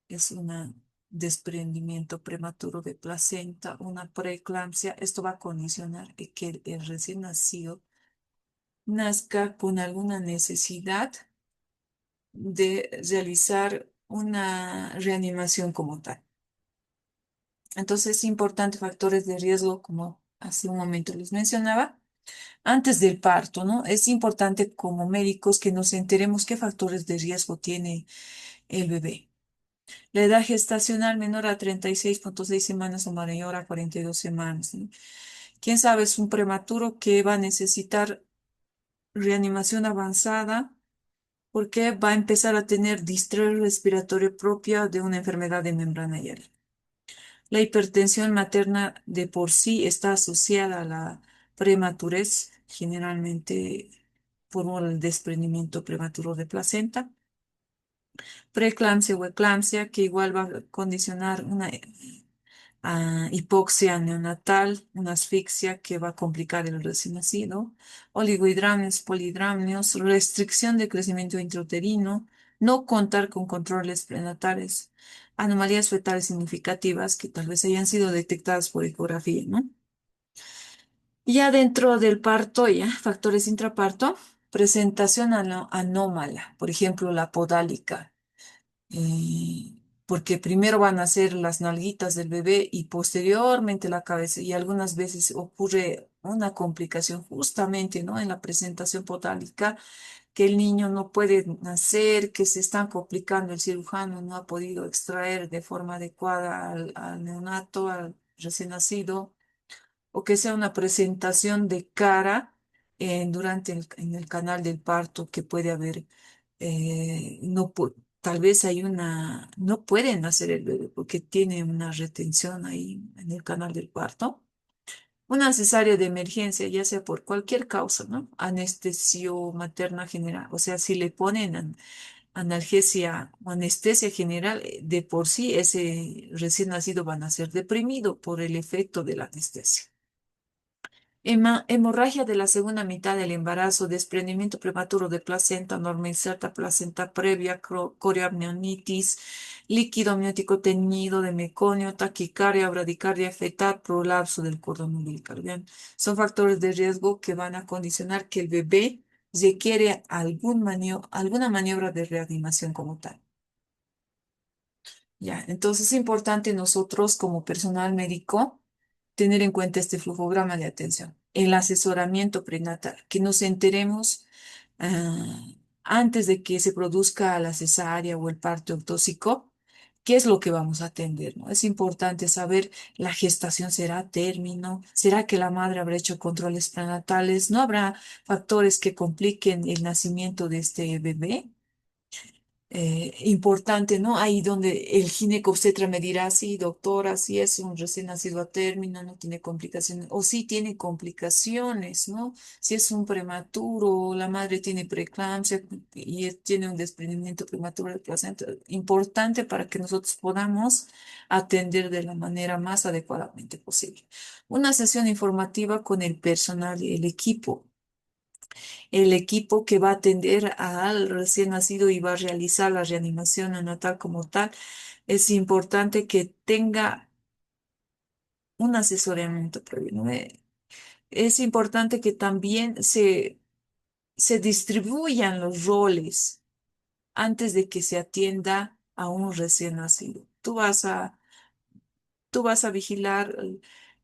es un desprendimiento prematuro de placenta, una preeclampsia. Esto va a condicionar que el recién nacido nazca con alguna necesidad de realizar una reanimación como tal. Entonces, es importante factores de riesgo, como hace un momento les mencionaba, antes del parto, ¿no? Es importante como médicos que nos enteremos qué factores de riesgo tiene el bebé. La edad gestacional menor a 36,6 semanas o mayor a 42 semanas, ¿no? Quién sabe, es un prematuro que va a necesitar reanimación avanzada porque va a empezar a tener distrés respiratorio propia de una enfermedad de membrana aérea. La hipertensión materna de por sí está asociada a la prematurez, generalmente por el desprendimiento prematuro de placenta. Preeclampsia o eclampsia, que igual va a condicionar una hipoxia neonatal, una asfixia que va a complicar el recién nacido, oligohidramnios, polidramnios, restricción de crecimiento intrauterino, no contar con controles prenatales, anomalías fetales significativas que tal vez hayan sido detectadas por ecografía, ¿no? Ya dentro del parto, ya, factores intraparto, presentación anómala, por ejemplo, la podálica, eh, porque primero van a ser las nalguitas del bebé y posteriormente la cabeza, y algunas veces ocurre una complicación justamente, ¿no? En la presentación podálica, que el niño no puede nacer, que se están complicando, el cirujano no ha podido extraer de forma adecuada al neonato, al recién nacido o que sea una presentación de cara durante en el canal del parto que puede haber, no, tal vez hay una, no pueden nacer el bebé porque tiene una retención ahí en el canal del parto. Una cesárea de emergencia, ya sea por cualquier causa, ¿no? Anestesio materna general, o sea, si le ponen analgesia o anestesia general, de por sí ese recién nacido van a ser deprimido por el efecto de la anestesia. Hemorragia de la segunda mitad del embarazo, desprendimiento prematuro de placenta, norma inserta, placenta previa, corioamnionitis, líquido amniótico teñido de meconio, taquicardia, bradicardia fetal, prolapso del cordón umbilical. Bien, son factores de riesgo que van a condicionar que el bebé requiere alguna maniobra de reanimación como tal. Ya, entonces es importante nosotros como personal médico tener en cuenta este flujograma de atención, el asesoramiento prenatal, que nos enteremos ah, antes de que se produzca la cesárea o el parto ectóxico, qué es lo que vamos a atender, ¿no? Es importante saber la gestación será a término, será que la madre habrá hecho controles prenatales, no habrá factores que compliquen el nacimiento de este bebé importante, ¿no? Ahí donde el ginecobstetra me dirá, sí, doctora, si es un recién nacido a término, no tiene complicaciones, o sí tiene complicaciones, ¿no? Si es un prematuro, la madre tiene preeclampsia y tiene un desprendimiento prematuro de placenta, importante para que nosotros podamos atender de la manera más adecuadamente posible. Una sesión informativa con el personal y el equipo que va a atender al recién nacido y va a realizar la reanimación neonatal como tal, es importante que tenga un asesoramiento previo, ¿no? Es importante que también se distribuyan los roles antes de que se atienda a un recién nacido. Tú vas a vigilar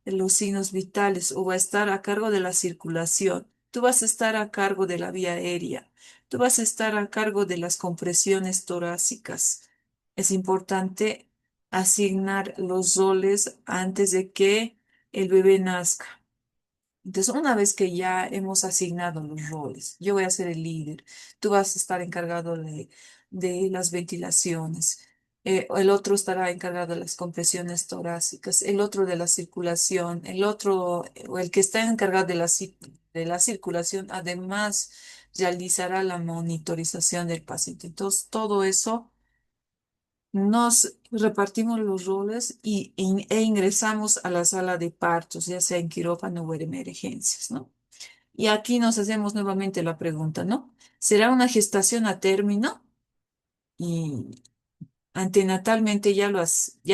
los signos vitales o va a estar a cargo de la circulación. Tú vas a estar a cargo de la vía aérea. Tú vas a estar a cargo de las compresiones torácicas. Es importante asignar los roles antes de que el bebé nazca. Entonces, una vez que ya hemos asignado los roles, yo voy a ser el líder, tú vas a estar encargado de las ventilaciones, el otro estará encargado de las compresiones torácicas, el otro de la circulación, el otro, o el que está encargado de la circulación, además realizará la monitorización del paciente. Entonces, todo eso nos repartimos los roles e ingresamos a la sala de partos, ya sea en quirófano o en emergencias, ¿no? Y aquí nos hacemos nuevamente la pregunta, ¿no? ¿Será una gestación a término? Y antenatalmente ya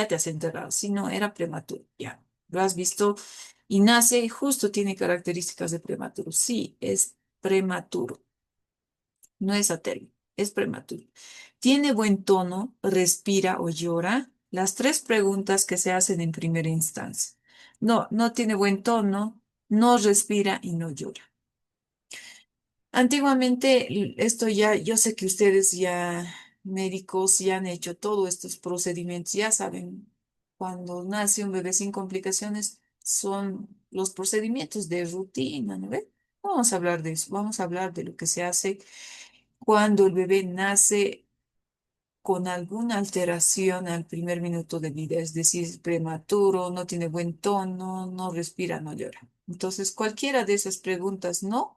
te has enterado. Si no, era prematuro, ya. Lo has visto y nace y justo tiene características de prematuro. Sí, es prematuro. No es atérmico, es prematuro. ¿Tiene buen tono, respira o llora? Las tres preguntas que se hacen en primera instancia. No, no tiene buen tono, no respira y no llora. Antiguamente, esto ya, yo sé que ustedes ya, médicos, ya han hecho todos estos procedimientos, ya saben, cuando nace un bebé sin complicaciones, son los procedimientos de rutina, ¿no ve? Vamos a hablar de eso, vamos a hablar de lo que se hace cuando el bebé nace con alguna alteración al primer minuto de vida, es decir, es prematuro, no tiene buen tono, no respira, no llora. Entonces, cualquiera de esas preguntas, no.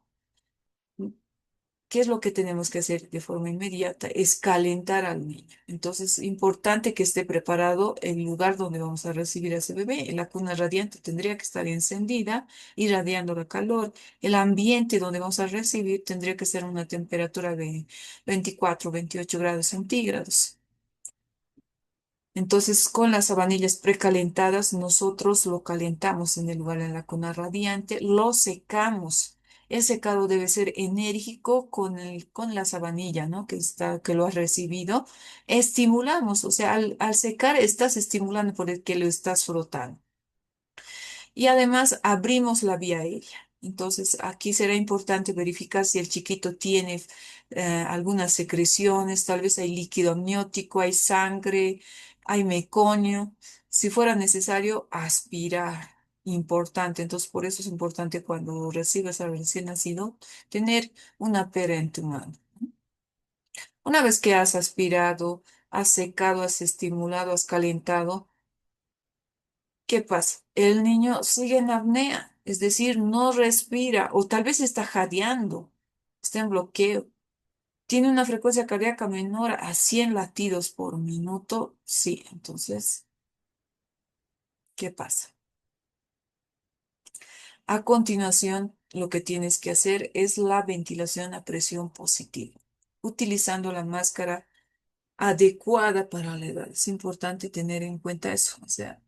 ¿Qué es lo que tenemos que hacer de forma inmediata? Es calentar al niño. Entonces, importante que esté preparado el lugar donde vamos a recibir a ese bebé. La cuna radiante tendría que estar encendida, irradiando la calor. El ambiente donde vamos a recibir tendría que ser una temperatura de 24, 28 grados centígrados. Entonces, con las sabanillas precalentadas, nosotros lo calentamos en el lugar en la cuna radiante, lo secamos. El secado debe ser enérgico con la sabanilla, ¿no? Que lo has recibido. Estimulamos, o sea, al secar estás estimulando por el que lo estás frotando. Y además abrimos la vía aérea. Entonces, aquí será importante verificar si el chiquito tiene algunas secreciones, tal vez hay líquido amniótico, hay sangre, hay meconio. Si fuera necesario, aspirar. Importante. Entonces, por eso es importante cuando recibes al recién nacido, tener una pera en tu mano. Una vez que has aspirado, has secado, has estimulado, has calentado, ¿qué pasa? El niño sigue en apnea, es decir, no respira o tal vez está jadeando, está en bloqueo. ¿Tiene una frecuencia cardíaca menor a 100 latidos por minuto? Sí, entonces, ¿qué pasa? A continuación, lo que tienes que hacer es la ventilación a presión positiva, utilizando la máscara adecuada para la edad. Es importante tener en cuenta eso. O sea,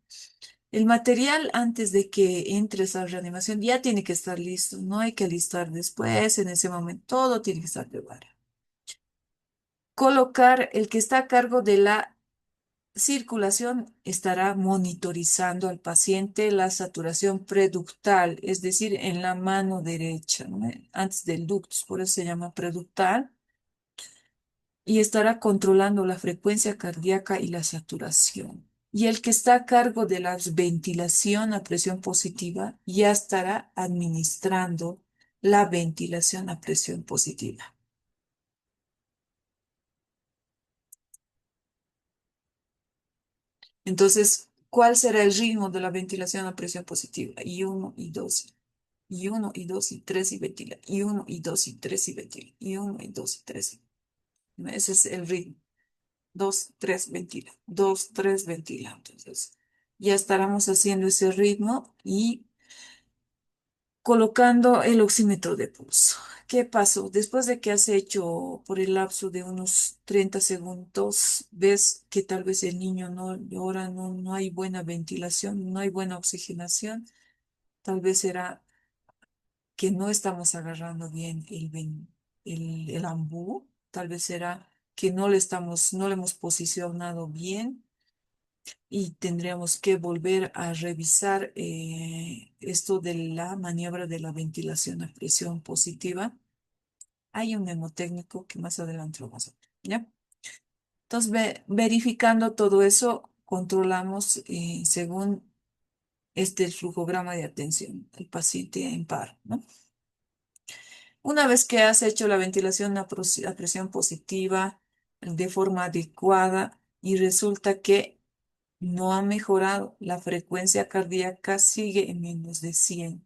el material antes de que entres a reanimación ya tiene que estar listo, no hay que alistar después, en ese momento todo tiene que estar preparado. Colocar el que está a cargo de la circulación estará monitorizando al paciente la saturación preductal, es decir, en la mano derecha, ¿no? Antes del ductus, por eso se llama preductal, y estará controlando la frecuencia cardíaca y la saturación. Y el que está a cargo de la ventilación a presión positiva ya estará administrando la ventilación a presión positiva. Entonces, ¿cuál será el ritmo de la ventilación a presión positiva? Y uno, y dos, y uno, y dos, y tres, y ventila. Y uno, y dos, y tres, y ventila. Y uno, y dos, y tres. Ese es el ritmo. Dos, tres, ventila, dos, tres, ventila. Entonces, ya estaremos haciendo ese ritmo y colocando el oxímetro de pulso. ¿Qué pasó? Después de que has hecho por el lapso de unos 30 segundos, ves que tal vez el niño no llora, no hay buena ventilación, no hay buena oxigenación. Tal vez será que no estamos agarrando bien el ambú. Tal vez será que no le hemos posicionado bien y tendríamos que volver a revisar esto de la maniobra de la ventilación a presión positiva. Hay un mnemotécnico que más adelante lo vamos a ver, ¿ya? Entonces, verificando todo eso, controlamos según el flujograma de atención, el paciente en paro, ¿no? Una vez que has hecho la ventilación a presión positiva de forma adecuada y resulta que no ha mejorado, la frecuencia cardíaca sigue en menos de 100.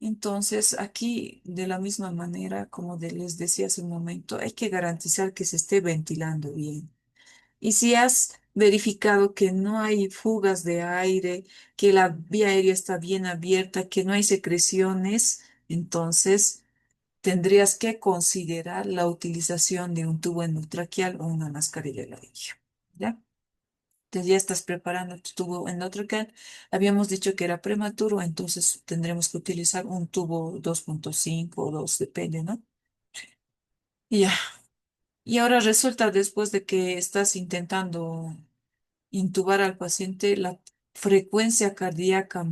Entonces, aquí, de la misma manera, como les decía hace un momento, hay que garantizar que se esté ventilando bien. Y si has verificado que no hay fugas de aire, que la vía aérea está bien abierta, que no hay secreciones, entonces tendrías que considerar la utilización de un tubo endotraqueal o una mascarilla de aire. ¿Ya? Entonces ya estás preparando tu tubo endotraqueal. Habíamos dicho que era prematuro, entonces tendremos que utilizar un tubo 2.5 o 2, depende, ¿no? Y ya. Y ahora resulta, después de que estás intentando intubar al paciente, la frecuencia cardíaca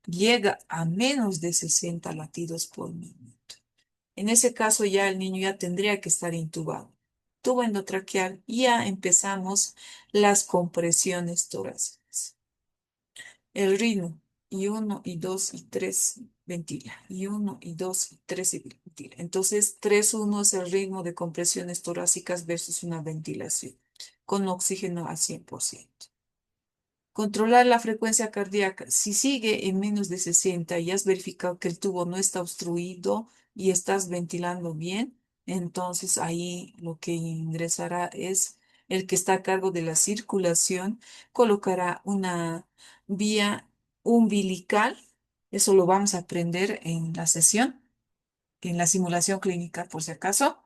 llega a menos de 60 latidos por minuto. En ese caso ya el niño ya tendría que estar intubado. Tubo endotraqueal y ya empezamos las compresiones torácicas. El ritmo, y uno, y dos, y tres, ventila. Y uno, y dos, y tres, y ventila. Entonces, 3-1 es el ritmo de compresiones torácicas versus una ventilación con oxígeno al 100%. Controlar la frecuencia cardíaca. Si sigue en menos de 60 y has verificado que el tubo no está obstruido y estás ventilando bien, entonces ahí lo que ingresará es el que está a cargo de la circulación, colocará una vía umbilical. Eso lo vamos a aprender en la sesión, en la simulación clínica, por si acaso.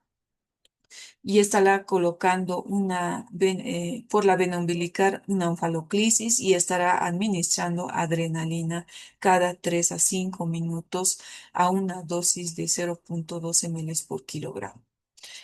y estará colocando por la vena umbilical una onfaloclisis y estará administrando adrenalina cada 3 a 5 minutos a una dosis de 0,12 ml por kilogramo.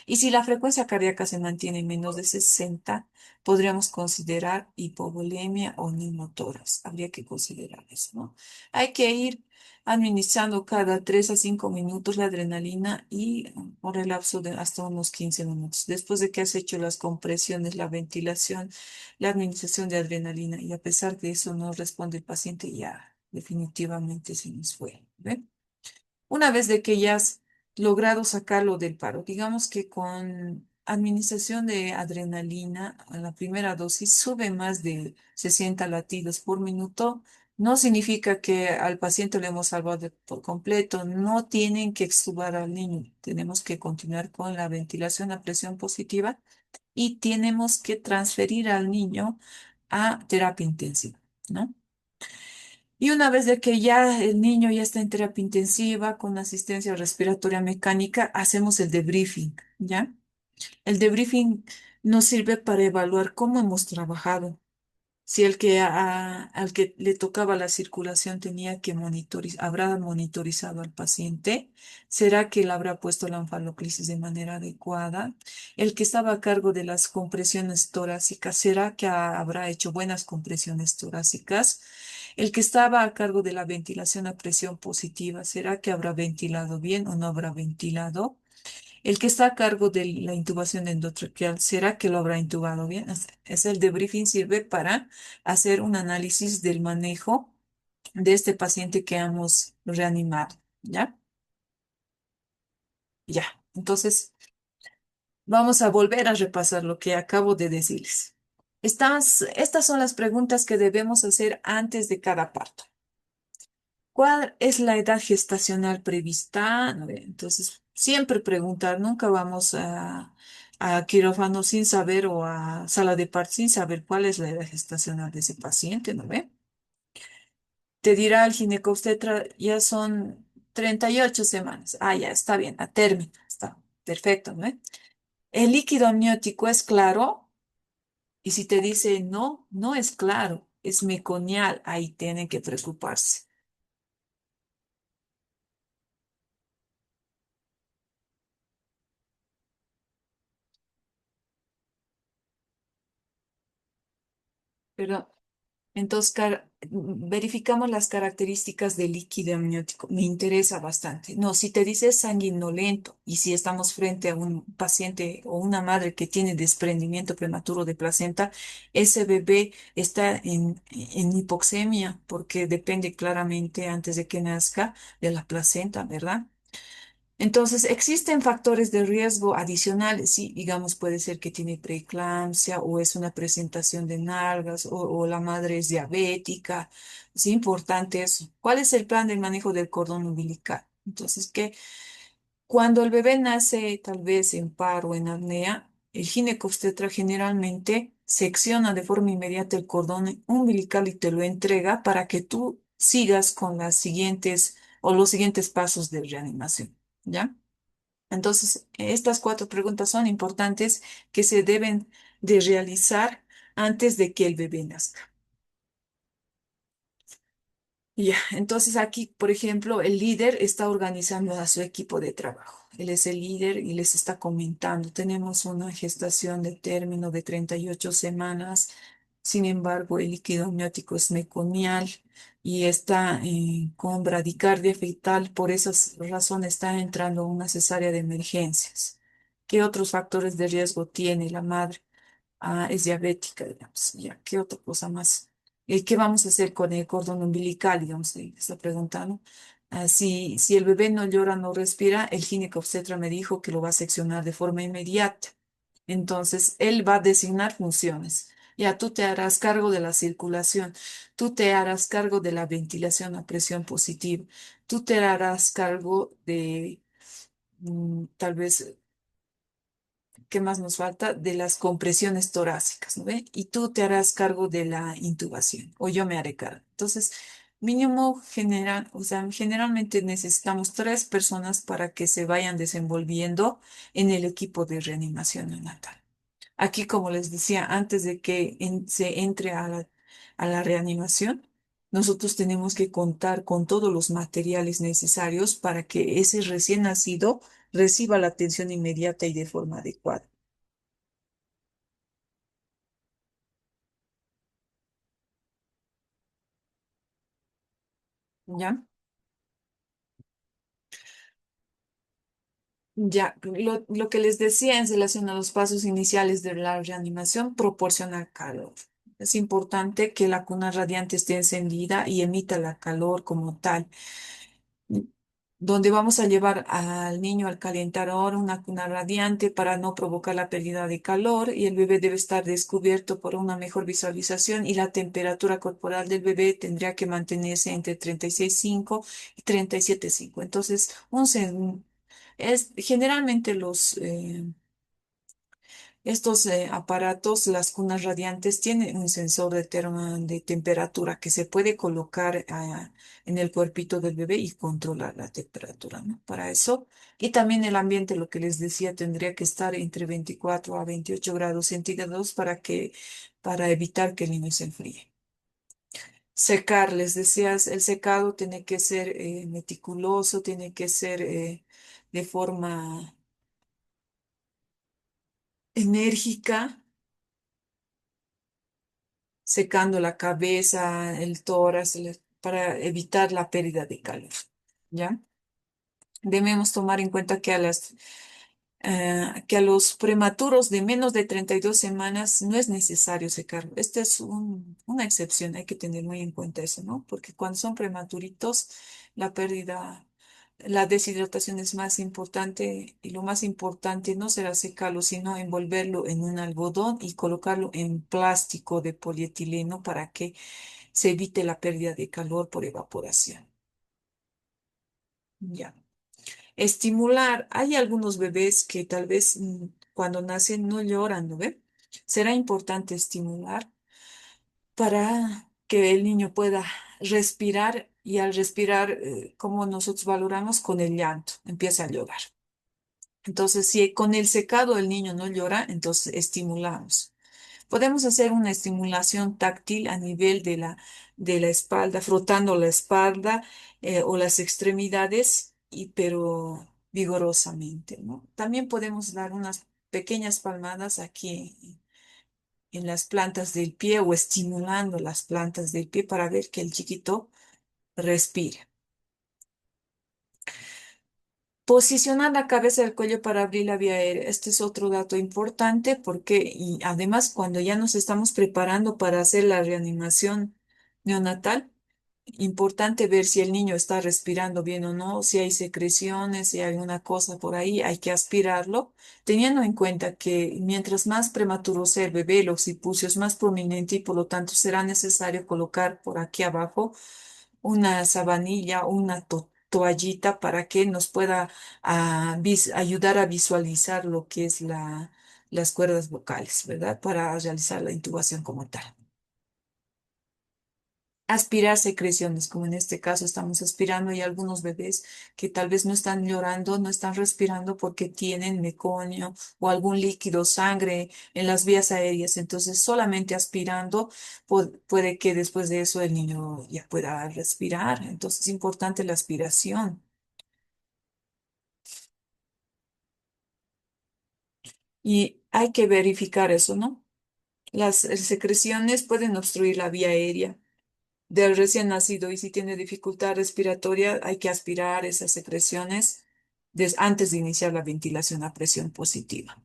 Y si la frecuencia cardíaca se mantiene en menos de 60, podríamos considerar hipovolemia o neumotórax. Habría que considerar eso, ¿no? Hay que ir administrando cada 3 a 5 minutos la adrenalina y por el lapso de hasta unos 15 minutos. Después de que has hecho las compresiones, la ventilación, la administración de adrenalina y a pesar de eso no responde el paciente, ya definitivamente se nos fue. ¿Ve? Una vez de que ya has logrado sacarlo del paro, digamos que con administración de adrenalina, a la primera dosis sube más de 60 latidos por minuto, no significa que al paciente le hemos salvado por completo, no tienen que extubar al niño, tenemos que continuar con la ventilación a presión positiva y tenemos que transferir al niño a terapia intensiva, ¿no? Y una vez de que ya el niño ya está en terapia intensiva con asistencia respiratoria mecánica, hacemos el debriefing, ¿ya? El debriefing nos sirve para evaluar cómo hemos trabajado. Si al que le tocaba la circulación tenía que monitorizar, habrá monitorizado al paciente, ¿será que le habrá puesto la onfaloclisis de manera adecuada? El que estaba a cargo de las compresiones torácicas, ¿será que habrá hecho buenas compresiones torácicas? El que estaba a cargo de la ventilación a presión positiva, ¿será que habrá ventilado bien o no habrá ventilado? El que está a cargo de la intubación endotraqueal, ¿será que lo habrá intubado bien? El debriefing sirve para hacer un análisis del manejo de este paciente que hemos reanimado, ¿ya? Ya. Entonces, vamos a volver a repasar lo que acabo de decirles. Estas son las preguntas que debemos hacer antes de cada parto. ¿Cuál es la edad gestacional prevista? No, entonces, siempre preguntar, nunca vamos a quirófano sin saber o a sala de parto sin saber cuál es la edad gestacional de ese paciente, ¿no ve? Te dirá el ginecobstetra, ya son 38 semanas. Ah, ya, está bien, a término, está perfecto, ¿no ve? El líquido amniótico es claro y si te dice no, no es claro, es meconial, ahí tienen que preocuparse. Pero entonces, verificamos las características del líquido amniótico. Me interesa bastante. No, si te dice sanguinolento y si estamos frente a un paciente o una madre que tiene desprendimiento prematuro de placenta, ese bebé está en hipoxemia porque depende claramente antes de que nazca de la placenta, ¿verdad? Entonces, existen factores de riesgo adicionales, sí, digamos, puede ser que tiene preeclampsia o es una presentación de nalgas o la madre es diabética. Es importante eso. ¿Cuál es el plan del manejo del cordón umbilical? Entonces, que cuando el bebé nace tal vez en paro o en apnea, el ginecobstetra generalmente secciona de forma inmediata el cordón umbilical y te lo entrega para que tú sigas con las siguientes o los siguientes pasos de reanimación. ¿Ya? Entonces, estas cuatro preguntas son importantes que se deben de realizar antes de que el bebé nazca. Ya, entonces aquí, por ejemplo, el líder está organizando a su equipo de trabajo. Él es el líder y les está comentando, tenemos una gestación de término de 38 semanas, sin embargo, el líquido amniótico es meconial y está con bradicardia fetal, por esas razones está entrando una cesárea de emergencias. ¿Qué otros factores de riesgo tiene la madre? Ah, es diabética, digamos. Ya, ¿qué otra cosa más? ¿Qué vamos a hacer con el cordón umbilical? Digamos, está preguntando. Si el bebé no llora, no respira, el ginecobstetra me dijo que lo va a seccionar de forma inmediata. Entonces, él va a designar funciones. Ya tú te harás cargo de la circulación, tú te harás cargo de la ventilación a presión positiva, tú te harás cargo de tal vez ¿qué más nos falta? De las compresiones torácicas, ¿no ve? Y tú te harás cargo de la intubación o yo me haré cargo. Entonces, Mínimo general, o sea, generalmente necesitamos 3 personas para que se vayan desenvolviendo en el equipo de reanimación neonatal. Aquí, como les decía, antes de que se entre a la reanimación, nosotros tenemos que contar con todos los materiales necesarios para que ese recién nacido reciba la atención inmediata y de forma adecuada. ¿Ya? Ya, lo que les decía en relación a los pasos iniciales de la reanimación, proporciona calor. Es importante que la cuna radiante esté encendida y emita la calor como tal. Donde vamos a llevar al niño al calentador, una cuna radiante para no provocar la pérdida de calor y el bebé debe estar descubierto por una mejor visualización y la temperatura corporal del bebé tendría que mantenerse entre 36,5 y 37,5. Entonces, generalmente estos aparatos, las cunas radiantes, tienen un sensor de temperatura que se puede colocar en el cuerpito del bebé y controlar la temperatura, ¿no? Para eso. Y también el ambiente, lo que les decía, tendría que estar entre 24 a 28 grados centígrados para evitar que el niño se enfríe. Secar, les decías, el secado tiene que ser meticuloso, tiene que ser de forma enérgica, secando la cabeza, el tórax, para evitar la pérdida de calor. ¿Ya? Debemos tomar en cuenta que a los prematuros de menos de 32 semanas no es necesario secarlo. Esta es una excepción, hay que tener muy en cuenta eso, ¿no? Porque cuando son prematuritos, la pérdida, la deshidratación es más importante y lo más importante no será secarlo, sino envolverlo en un algodón y colocarlo en plástico de polietileno para que se evite la pérdida de calor por evaporación. Ya. Estimular. Hay algunos bebés que tal vez cuando nacen no lloran, ¿no ve? Será importante estimular para que el niño pueda respirar y al respirar, como nosotros valoramos, con el llanto, empieza a llorar. Entonces, si con el secado el niño no llora, entonces estimulamos. Podemos hacer una estimulación táctil a nivel de la espalda, frotando la espalda o las extremidades, pero vigorosamente, ¿no? También podemos dar unas pequeñas palmadas aquí en las plantas del pie o estimulando las plantas del pie para ver que el chiquito respire. Posicionar la cabeza del cuello para abrir la vía aérea. Este es otro dato importante porque, y además, cuando ya nos estamos preparando para hacer la reanimación neonatal, importante ver si el niño está respirando bien o no, si hay secreciones, si hay alguna cosa por ahí, hay que aspirarlo, teniendo en cuenta que mientras más prematuro sea el bebé, el occipucio es más prominente y por lo tanto será necesario colocar por aquí abajo una sabanilla, una toallita para que nos pueda ayudar a visualizar lo que es las cuerdas vocales, ¿verdad? Para realizar la intubación como tal. Aspirar secreciones, como en este caso estamos aspirando, y algunos bebés que tal vez no están llorando, no están respirando porque tienen meconio o algún líquido, sangre en las vías aéreas. Entonces, solamente aspirando puede que después de eso el niño ya pueda respirar. Entonces, es importante la aspiración. Y hay que verificar eso, ¿no? Las secreciones pueden obstruir la vía aérea del recién nacido y si tiene dificultad respiratoria hay que aspirar esas secreciones antes de iniciar la ventilación a presión positiva.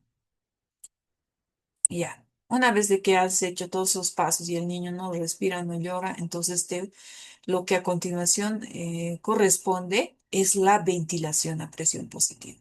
Ya, una vez de que has hecho todos esos pasos y el niño no respira, no llora, entonces lo que a continuación corresponde es la ventilación a presión positiva.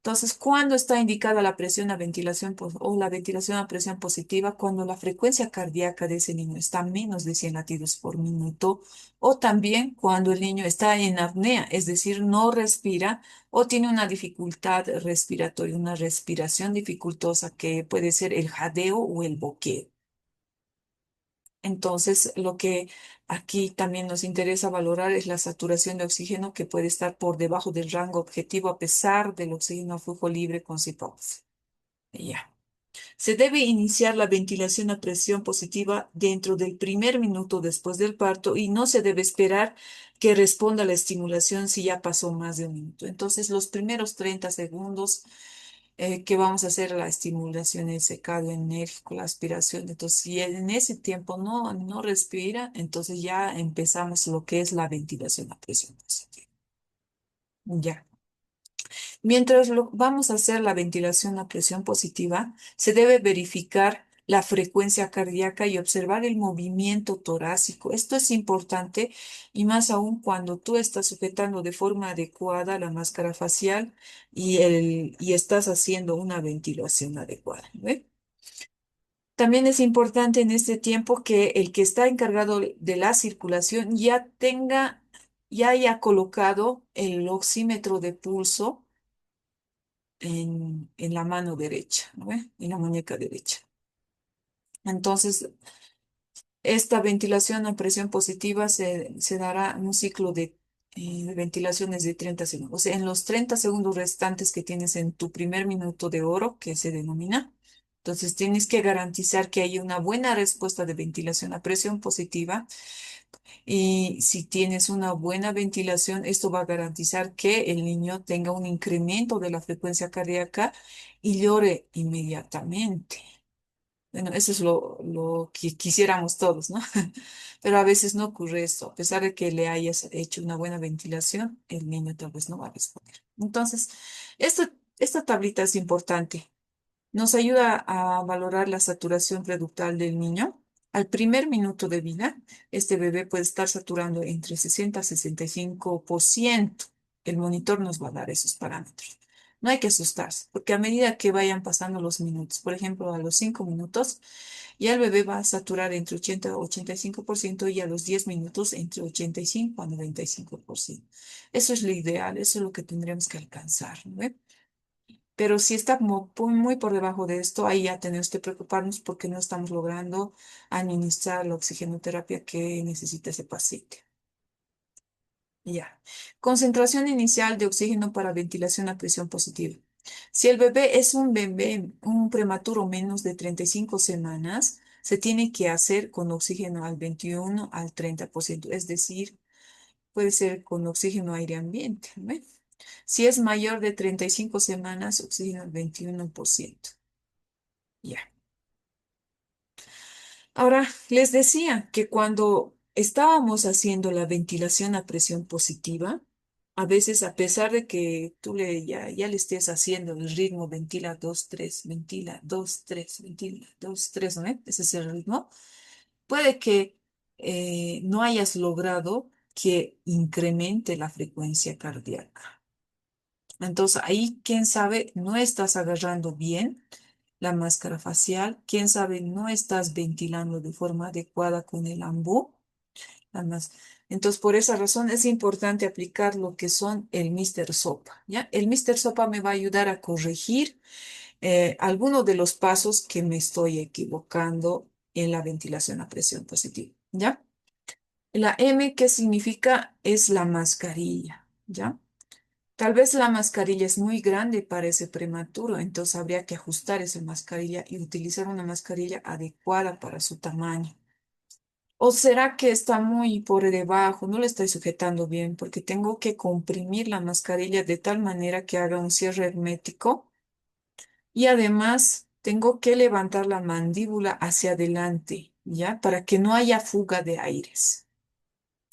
Entonces, ¿cuándo está indicada la presión a ventilación o la ventilación a presión positiva? Cuando la frecuencia cardíaca de ese niño está menos de 100 latidos por minuto, o también cuando el niño está en apnea, es decir, no respira o tiene una dificultad respiratoria, una respiración dificultosa que puede ser el jadeo o el boqueo. Entonces, lo que aquí también nos interesa valorar es la saturación de oxígeno que puede estar por debajo del rango objetivo a pesar del oxígeno a flujo libre con CPAP. Ya. Se debe iniciar la ventilación a presión positiva dentro del primer minuto después del parto y no se debe esperar que responda a la estimulación si ya pasó más de un minuto. Entonces, los primeros 30 segundos que vamos a hacer la estimulación, el secado enérgico, la aspiración. Entonces, si en ese tiempo no respira, entonces ya empezamos lo que es la ventilación a presión positiva. Ya. Mientras vamos a hacer la ventilación a presión positiva, se debe verificar la frecuencia cardíaca y observar el movimiento torácico. Esto es importante y más aún cuando tú estás sujetando de forma adecuada la máscara facial y estás haciendo una ventilación adecuada. ¿Ve? También es importante en este tiempo que el que está encargado de la circulación ya haya colocado el oxímetro de pulso en la mano derecha, ¿no ve? En la muñeca derecha. Entonces, esta ventilación a presión positiva se dará en un ciclo de ventilaciones de 30 segundos. O sea, en los 30 segundos restantes que tienes en tu primer minuto de oro, que se denomina, entonces tienes que garantizar que haya una buena respuesta de ventilación a presión positiva. Y si tienes una buena ventilación, esto va a garantizar que el niño tenga un incremento de la frecuencia cardíaca y llore inmediatamente. Bueno, eso es lo que quisiéramos todos, ¿no? Pero a veces no ocurre esto. A pesar de que le hayas hecho una buena ventilación, el niño tal vez no va a responder. Entonces, esta tablita es importante. Nos ayuda a valorar la saturación reductal del niño. Al primer minuto de vida, este bebé puede estar saturando entre 60 a 65%. El monitor nos va a dar esos parámetros. No hay que asustarse, porque a medida que vayan pasando los minutos, por ejemplo, a los 5 minutos, ya el bebé va a saturar entre 80 a 85% y a los 10 minutos entre 85 a 95%. Eso es lo ideal, eso es lo que tendremos que alcanzar, ¿no? Pero si está como muy por debajo de esto, ahí ya tenemos que preocuparnos porque no estamos logrando administrar la oxigenoterapia que necesita ese paciente. Ya. Concentración inicial de oxígeno para ventilación a presión positiva. Si el bebé es un bebé, un prematuro menos de 35 semanas, se tiene que hacer con oxígeno al 21 al 30%, es decir, puede ser con oxígeno aire ambiente, ¿no? Si es mayor de 35 semanas, oxígeno al 21%. Ya. Ahora, les decía que cuando estábamos haciendo la ventilación a presión positiva, a veces, a pesar de que ya le estés haciendo el ritmo, ventila 2 3 ventila 2 3 ventila 2 3, ¿no? Ese es el ritmo. Puede que no hayas logrado que incremente la frecuencia cardíaca. Entonces, ahí, quién sabe, no estás agarrando bien la máscara facial, quién sabe, no estás ventilando de forma adecuada con el ambú. Además, entonces, por esa razón es importante aplicar lo que son el Mr. Sopa, ¿ya? El Mr. Sopa me va a ayudar a corregir algunos de los pasos que me estoy equivocando en la ventilación a presión positiva, ¿ya? La M, ¿qué significa? Es la mascarilla, ¿ya? Tal vez la mascarilla es muy grande para ese prematuro, entonces habría que ajustar esa mascarilla y utilizar una mascarilla adecuada para su tamaño. ¿O será que está muy por debajo? No le estoy sujetando bien porque tengo que comprimir la mascarilla de tal manera que haga un cierre hermético y además tengo que levantar la mandíbula hacia adelante, ¿ya? Para que no haya fuga de aires.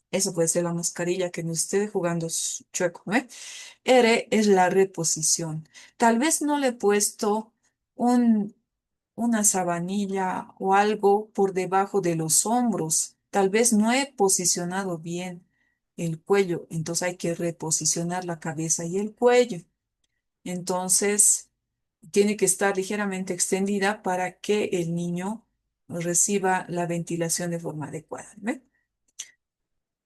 Eso puede ser la mascarilla que nos esté jugando chueco, ¿no? R es la reposición. Tal vez no le he puesto un, una sabanilla o algo por debajo de los hombros. Tal vez no he posicionado bien el cuello. Entonces hay que reposicionar la cabeza y el cuello. Entonces tiene que estar ligeramente extendida para que el niño reciba la ventilación de forma adecuada. ¿Ve?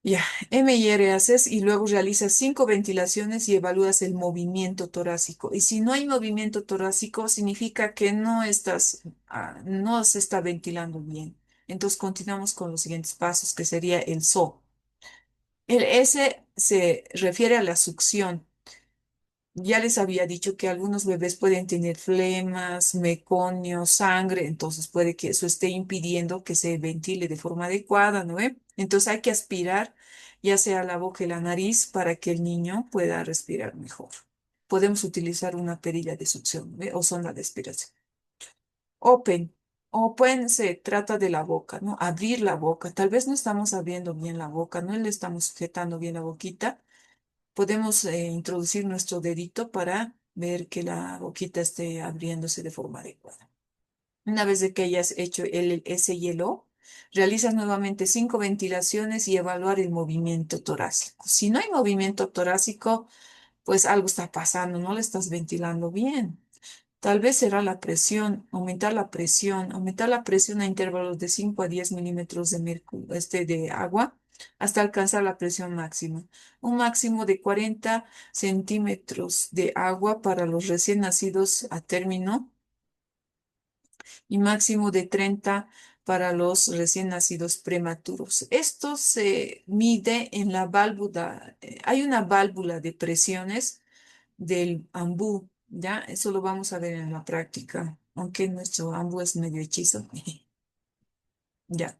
Ya, MIR haces y luego realizas 5 ventilaciones y evalúas el movimiento torácico. Y si no hay movimiento torácico, significa que no se está ventilando bien. Entonces continuamos con los siguientes pasos, que sería el SO. El S se refiere a la succión. Ya les había dicho que algunos bebés pueden tener flemas, meconio, sangre, entonces puede que eso esté impidiendo que se ventile de forma adecuada, ¿no ve? Entonces hay que aspirar ya sea la boca y la nariz para que el niño pueda respirar mejor. Podemos utilizar una perilla de succión, ¿no ve? O sonda de aspiración. Open. Open se trata de la boca, ¿no? Abrir la boca. Tal vez no estamos abriendo bien la boca, no le estamos sujetando bien la boquita. Podemos introducir nuestro dedito para ver que la boquita esté abriéndose de forma adecuada. Una vez de que hayas hecho el S y el O, realizas nuevamente 5 ventilaciones y evaluar el movimiento torácico. Si no hay movimiento torácico, pues algo está pasando, no le estás ventilando bien. Tal vez será la presión, aumentar la presión a intervalos de 5 a 10 milímetros de, de agua hasta alcanzar la presión máxima. Un máximo de 40 centímetros de agua para los recién nacidos a término y máximo de 30 para los recién nacidos prematuros. Esto se mide en la válvula. Hay una válvula de presiones del ambú, ¿ya? Eso lo vamos a ver en la práctica, aunque nuestro ambú es medio hechizo. Ya.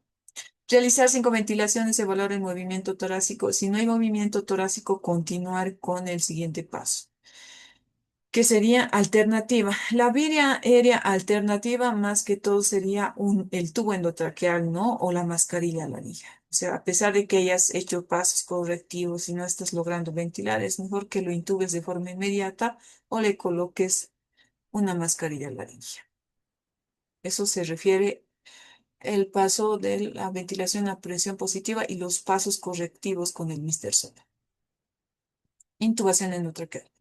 Realizar 5 ventilaciones, evaluar el movimiento torácico. Si no hay movimiento torácico, continuar con el siguiente paso, que sería alternativa. La vía aérea alternativa, más que todo, sería el tubo endotraqueal, ¿no? O la mascarilla laringe. O sea, a pesar de que hayas hecho pasos correctivos y no estás logrando ventilar, es mejor que lo intubes de forma inmediata o le coloques una mascarilla laringe. Eso se refiere el paso de la ventilación a presión positiva y los pasos correctivos con el Mister Soda. Intubación endotraqueal.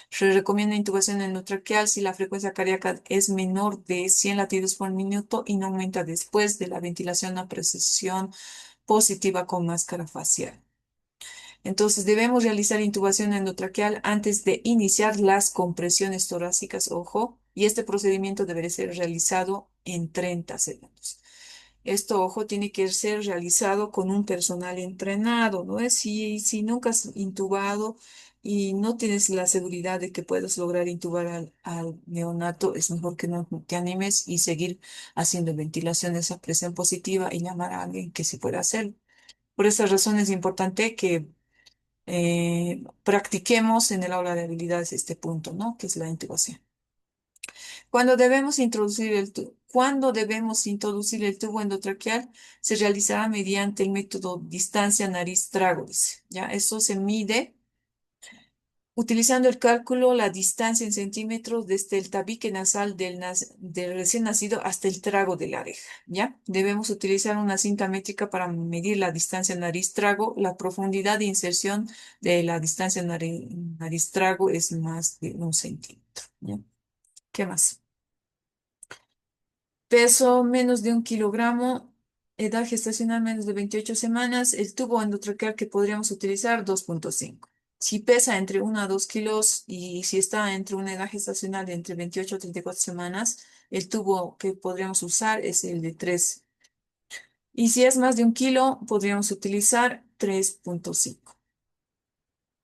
Se recomienda intubación endotraqueal si la frecuencia cardíaca es menor de 100 latidos por minuto y no aumenta después de la ventilación a presión positiva con máscara facial. Entonces debemos realizar intubación endotraqueal antes de iniciar las compresiones torácicas, ojo, y este procedimiento deberá ser realizado en 30 segundos. Esto, ojo, tiene que ser realizado con un personal entrenado, ¿no? Si nunca has intubado y no tienes la seguridad de que puedas lograr intubar al neonato, es mejor que no te animes y seguir haciendo ventilaciones a presión positiva y llamar a alguien que sí pueda hacerlo. Por esa razón es importante que practiquemos en el aula de habilidades este punto, ¿no? Que es la intubación. Cuando debemos introducir el tubo endotraqueal, se realizará mediante el método distancia nariz-trago, dice. ¿Ya? Eso se mide utilizando el cálculo, la distancia en centímetros desde el tabique nasal del recién nacido hasta el trago de la oreja, ¿ya? Debemos utilizar una cinta métrica para medir la distancia nariz-trago. La profundidad de inserción de la distancia nariz-trago es más de 1 centímetro, ¿ya? ¿Qué más? Peso menos de 1 kilogramo, edad gestacional menos de 28 semanas, el tubo endotraqueal que podríamos utilizar 2,5. Si pesa entre 1 a 2 kilos y si está entre una edad gestacional de entre 28 a 34 semanas, el tubo que podríamos usar es el de 3. Y si es más de 1 kilo, podríamos utilizar 3,5.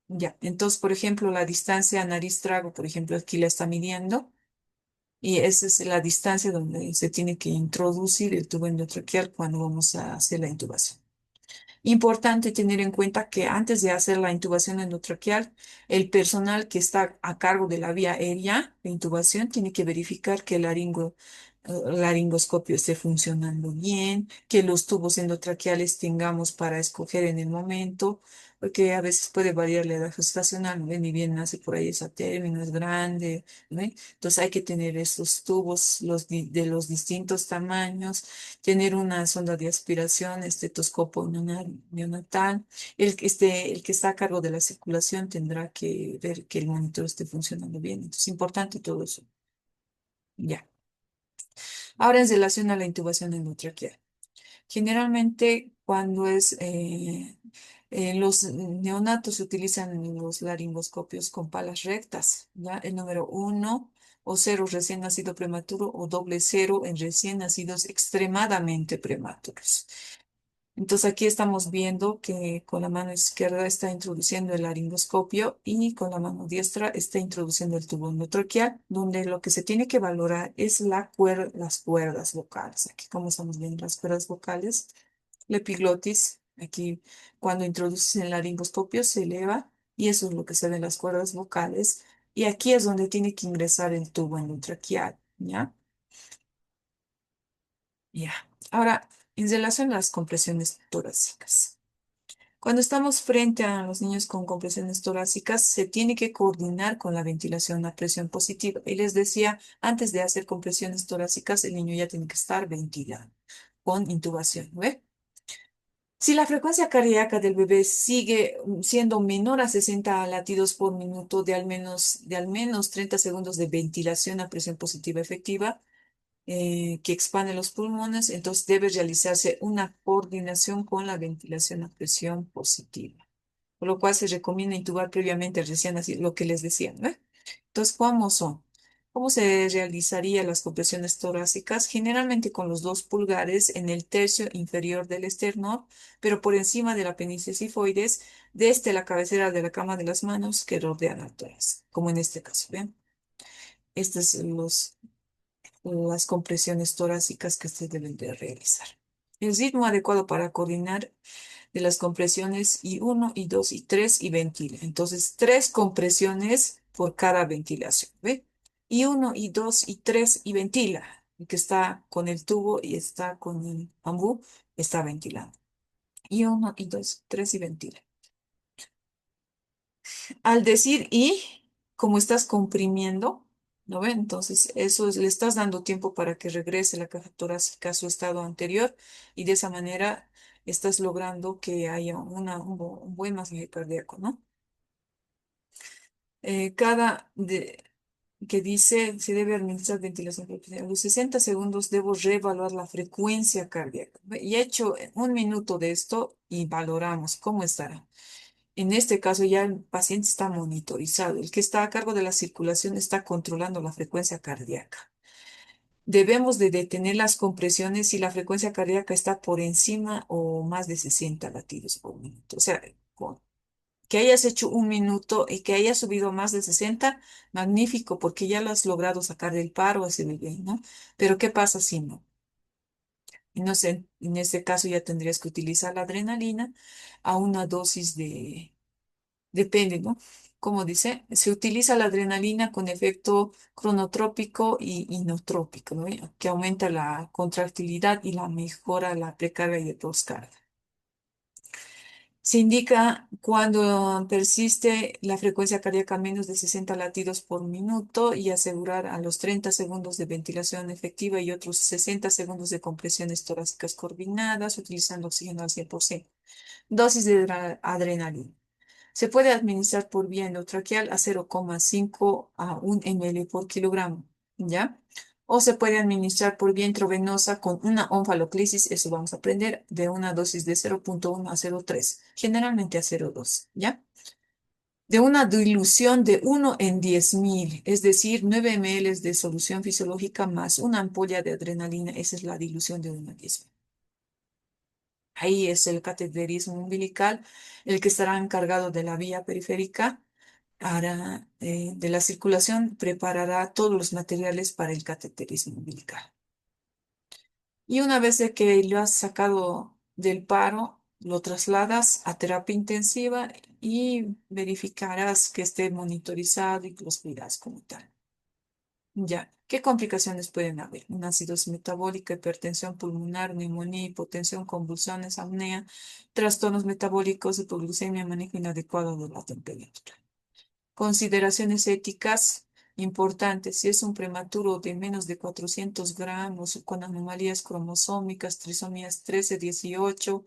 Ya, entonces, por ejemplo, la distancia nariz-trago, por ejemplo, aquí la está midiendo. Y esa es la distancia donde se tiene que introducir el tubo endotraqueal cuando vamos a hacer la intubación. Importante tener en cuenta que antes de hacer la intubación endotraqueal, el personal que está a cargo de la vía aérea de intubación tiene que verificar que el laringoscopio esté funcionando bien, que los tubos endotraqueales tengamos para escoger en el momento, porque a veces puede variar la edad gestacional, ¿no? Ni bien nace por ahí esa término, es grande, ¿no? Entonces hay que tener estos tubos de los distintos tamaños, tener una sonda de aspiración, estetoscopio neonatal. El que está a cargo de la circulación tendrá que ver que el monitor esté funcionando bien. Entonces, importante todo eso. Ya. Ahora, en relación a la intubación endotraqueal. Generalmente, cuando los neonatos se utilizan los laringoscopios con palas rectas, ¿ya? El número 1 o cero recién nacido prematuro, o doble cero en recién nacidos extremadamente prematuros. Entonces aquí estamos viendo que con la mano izquierda está introduciendo el laringoscopio y con la mano diestra está introduciendo el tubo endotraqueal, donde lo que se tiene que valorar es las cuerdas vocales. Aquí como estamos viendo las cuerdas vocales, la epiglotis, aquí cuando introduces el laringoscopio se eleva y eso es lo que se ve en las cuerdas vocales. Y aquí es donde tiene que ingresar el tubo endotraqueal, ¿ya? Ya. Ahora, en relación a las compresiones torácicas. Cuando estamos frente a los niños con compresiones torácicas, se tiene que coordinar con la ventilación a presión positiva. Y les decía, antes de hacer compresiones torácicas, el niño ya tiene que estar ventilado con intubación, ¿ve? Si la frecuencia cardíaca del bebé sigue siendo menor a 60 latidos por minuto de al menos 30 segundos de ventilación a presión positiva efectiva, que expande los pulmones, entonces debe realizarse una coordinación con la ventilación a presión positiva, por lo cual se recomienda intubar previamente al recién nacido, lo que les decía, ¿no? Entonces, ¿cómo son? ¿Cómo se realizarían las compresiones torácicas? Generalmente con los dos pulgares en el tercio inferior del esternón, pero por encima de la apéndice sifoides, desde la cabecera de la cama de las manos que rodean al tórax, como en este caso, ¿ven? Estos son las compresiones torácicas que se deben de realizar. El ritmo adecuado para coordinar de las compresiones y uno, y 2, y 3 y ventila. Entonces, 3 compresiones por cada ventilación, ¿ve? Y uno, y 2, y 3 y ventila. El que está con el tubo y está con el bambú está ventilando. Y uno, y 2, 3 y ventila. Al decir y, como estás comprimiendo, ¿no ve? Entonces, le estás dando tiempo para que regrese la caja torácica a su estado anterior y de esa manera estás logrando que haya un buen masaje cardíaco, ¿no? Que dice, se debe administrar ventilación artificial. A los 60 segundos debo reevaluar la frecuencia cardíaca. Y he hecho 1 minuto de esto y valoramos cómo estará. En este caso ya el paciente está monitorizado. El que está a cargo de la circulación está controlando la frecuencia cardíaca. Debemos de detener las compresiones si la frecuencia cardíaca está por encima o más de 60 latidos por minuto. O sea, que hayas hecho 1 minuto y que hayas subido más de 60, magnífico, porque ya lo has logrado sacar del paro a ese bebé, ¿no? Pero ¿qué pasa si no? Y no sé, en este caso ya tendrías que utilizar la adrenalina a una dosis depende, ¿no? Como dice, se utiliza la adrenalina con efecto cronotrópico y inotrópico, ¿no? Que aumenta la contractilidad y la mejora la precarga y de postcarga. Se indica cuando persiste la frecuencia cardíaca menos de 60 latidos por minuto y asegurar a los 30 segundos de ventilación efectiva y otros 60 segundos de compresiones torácicas coordinadas utilizando oxígeno al 100%. Dosis de adrenalina. Se puede administrar por vía endotraqueal a 0,5 a 1 ml por kilogramo, ¿ya? O se puede administrar por vía intravenosa con una onfaloclisis, eso vamos a aprender, de una dosis de 0,1 a 0,3, generalmente a 0,2, ¿ya? De una dilución de 1 en 10.000, es decir, 9 ml de solución fisiológica más una ampolla de adrenalina, esa es la dilución de 1 en 10.000. Ahí es el cateterismo umbilical, el que estará encargado de la vía periférica, de la circulación, preparará todos los materiales para el cateterismo umbilical. Y una vez de que lo has sacado del paro, lo trasladas a terapia intensiva y verificarás que esté monitorizado y los cuidas como tal. Ya, ¿qué complicaciones pueden haber? Una acidosis metabólica, hipertensión pulmonar, neumonía, hipotensión, convulsiones, apnea, trastornos metabólicos, hipoglucemia, manejo inadecuado de la temperatura. Consideraciones éticas importantes. Si es un prematuro de menos de 400 gramos con anomalías cromosómicas, trisomías 13, 18,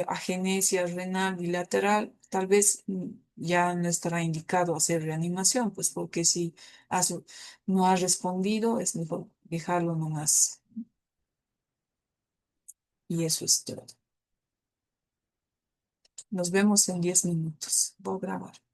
agenesia renal bilateral, tal vez ya no estará indicado hacer reanimación, pues porque si has- no ha respondido, es mejor dejarlo nomás. Y eso es todo. Nos vemos en 10 minutos. Voy a grabar.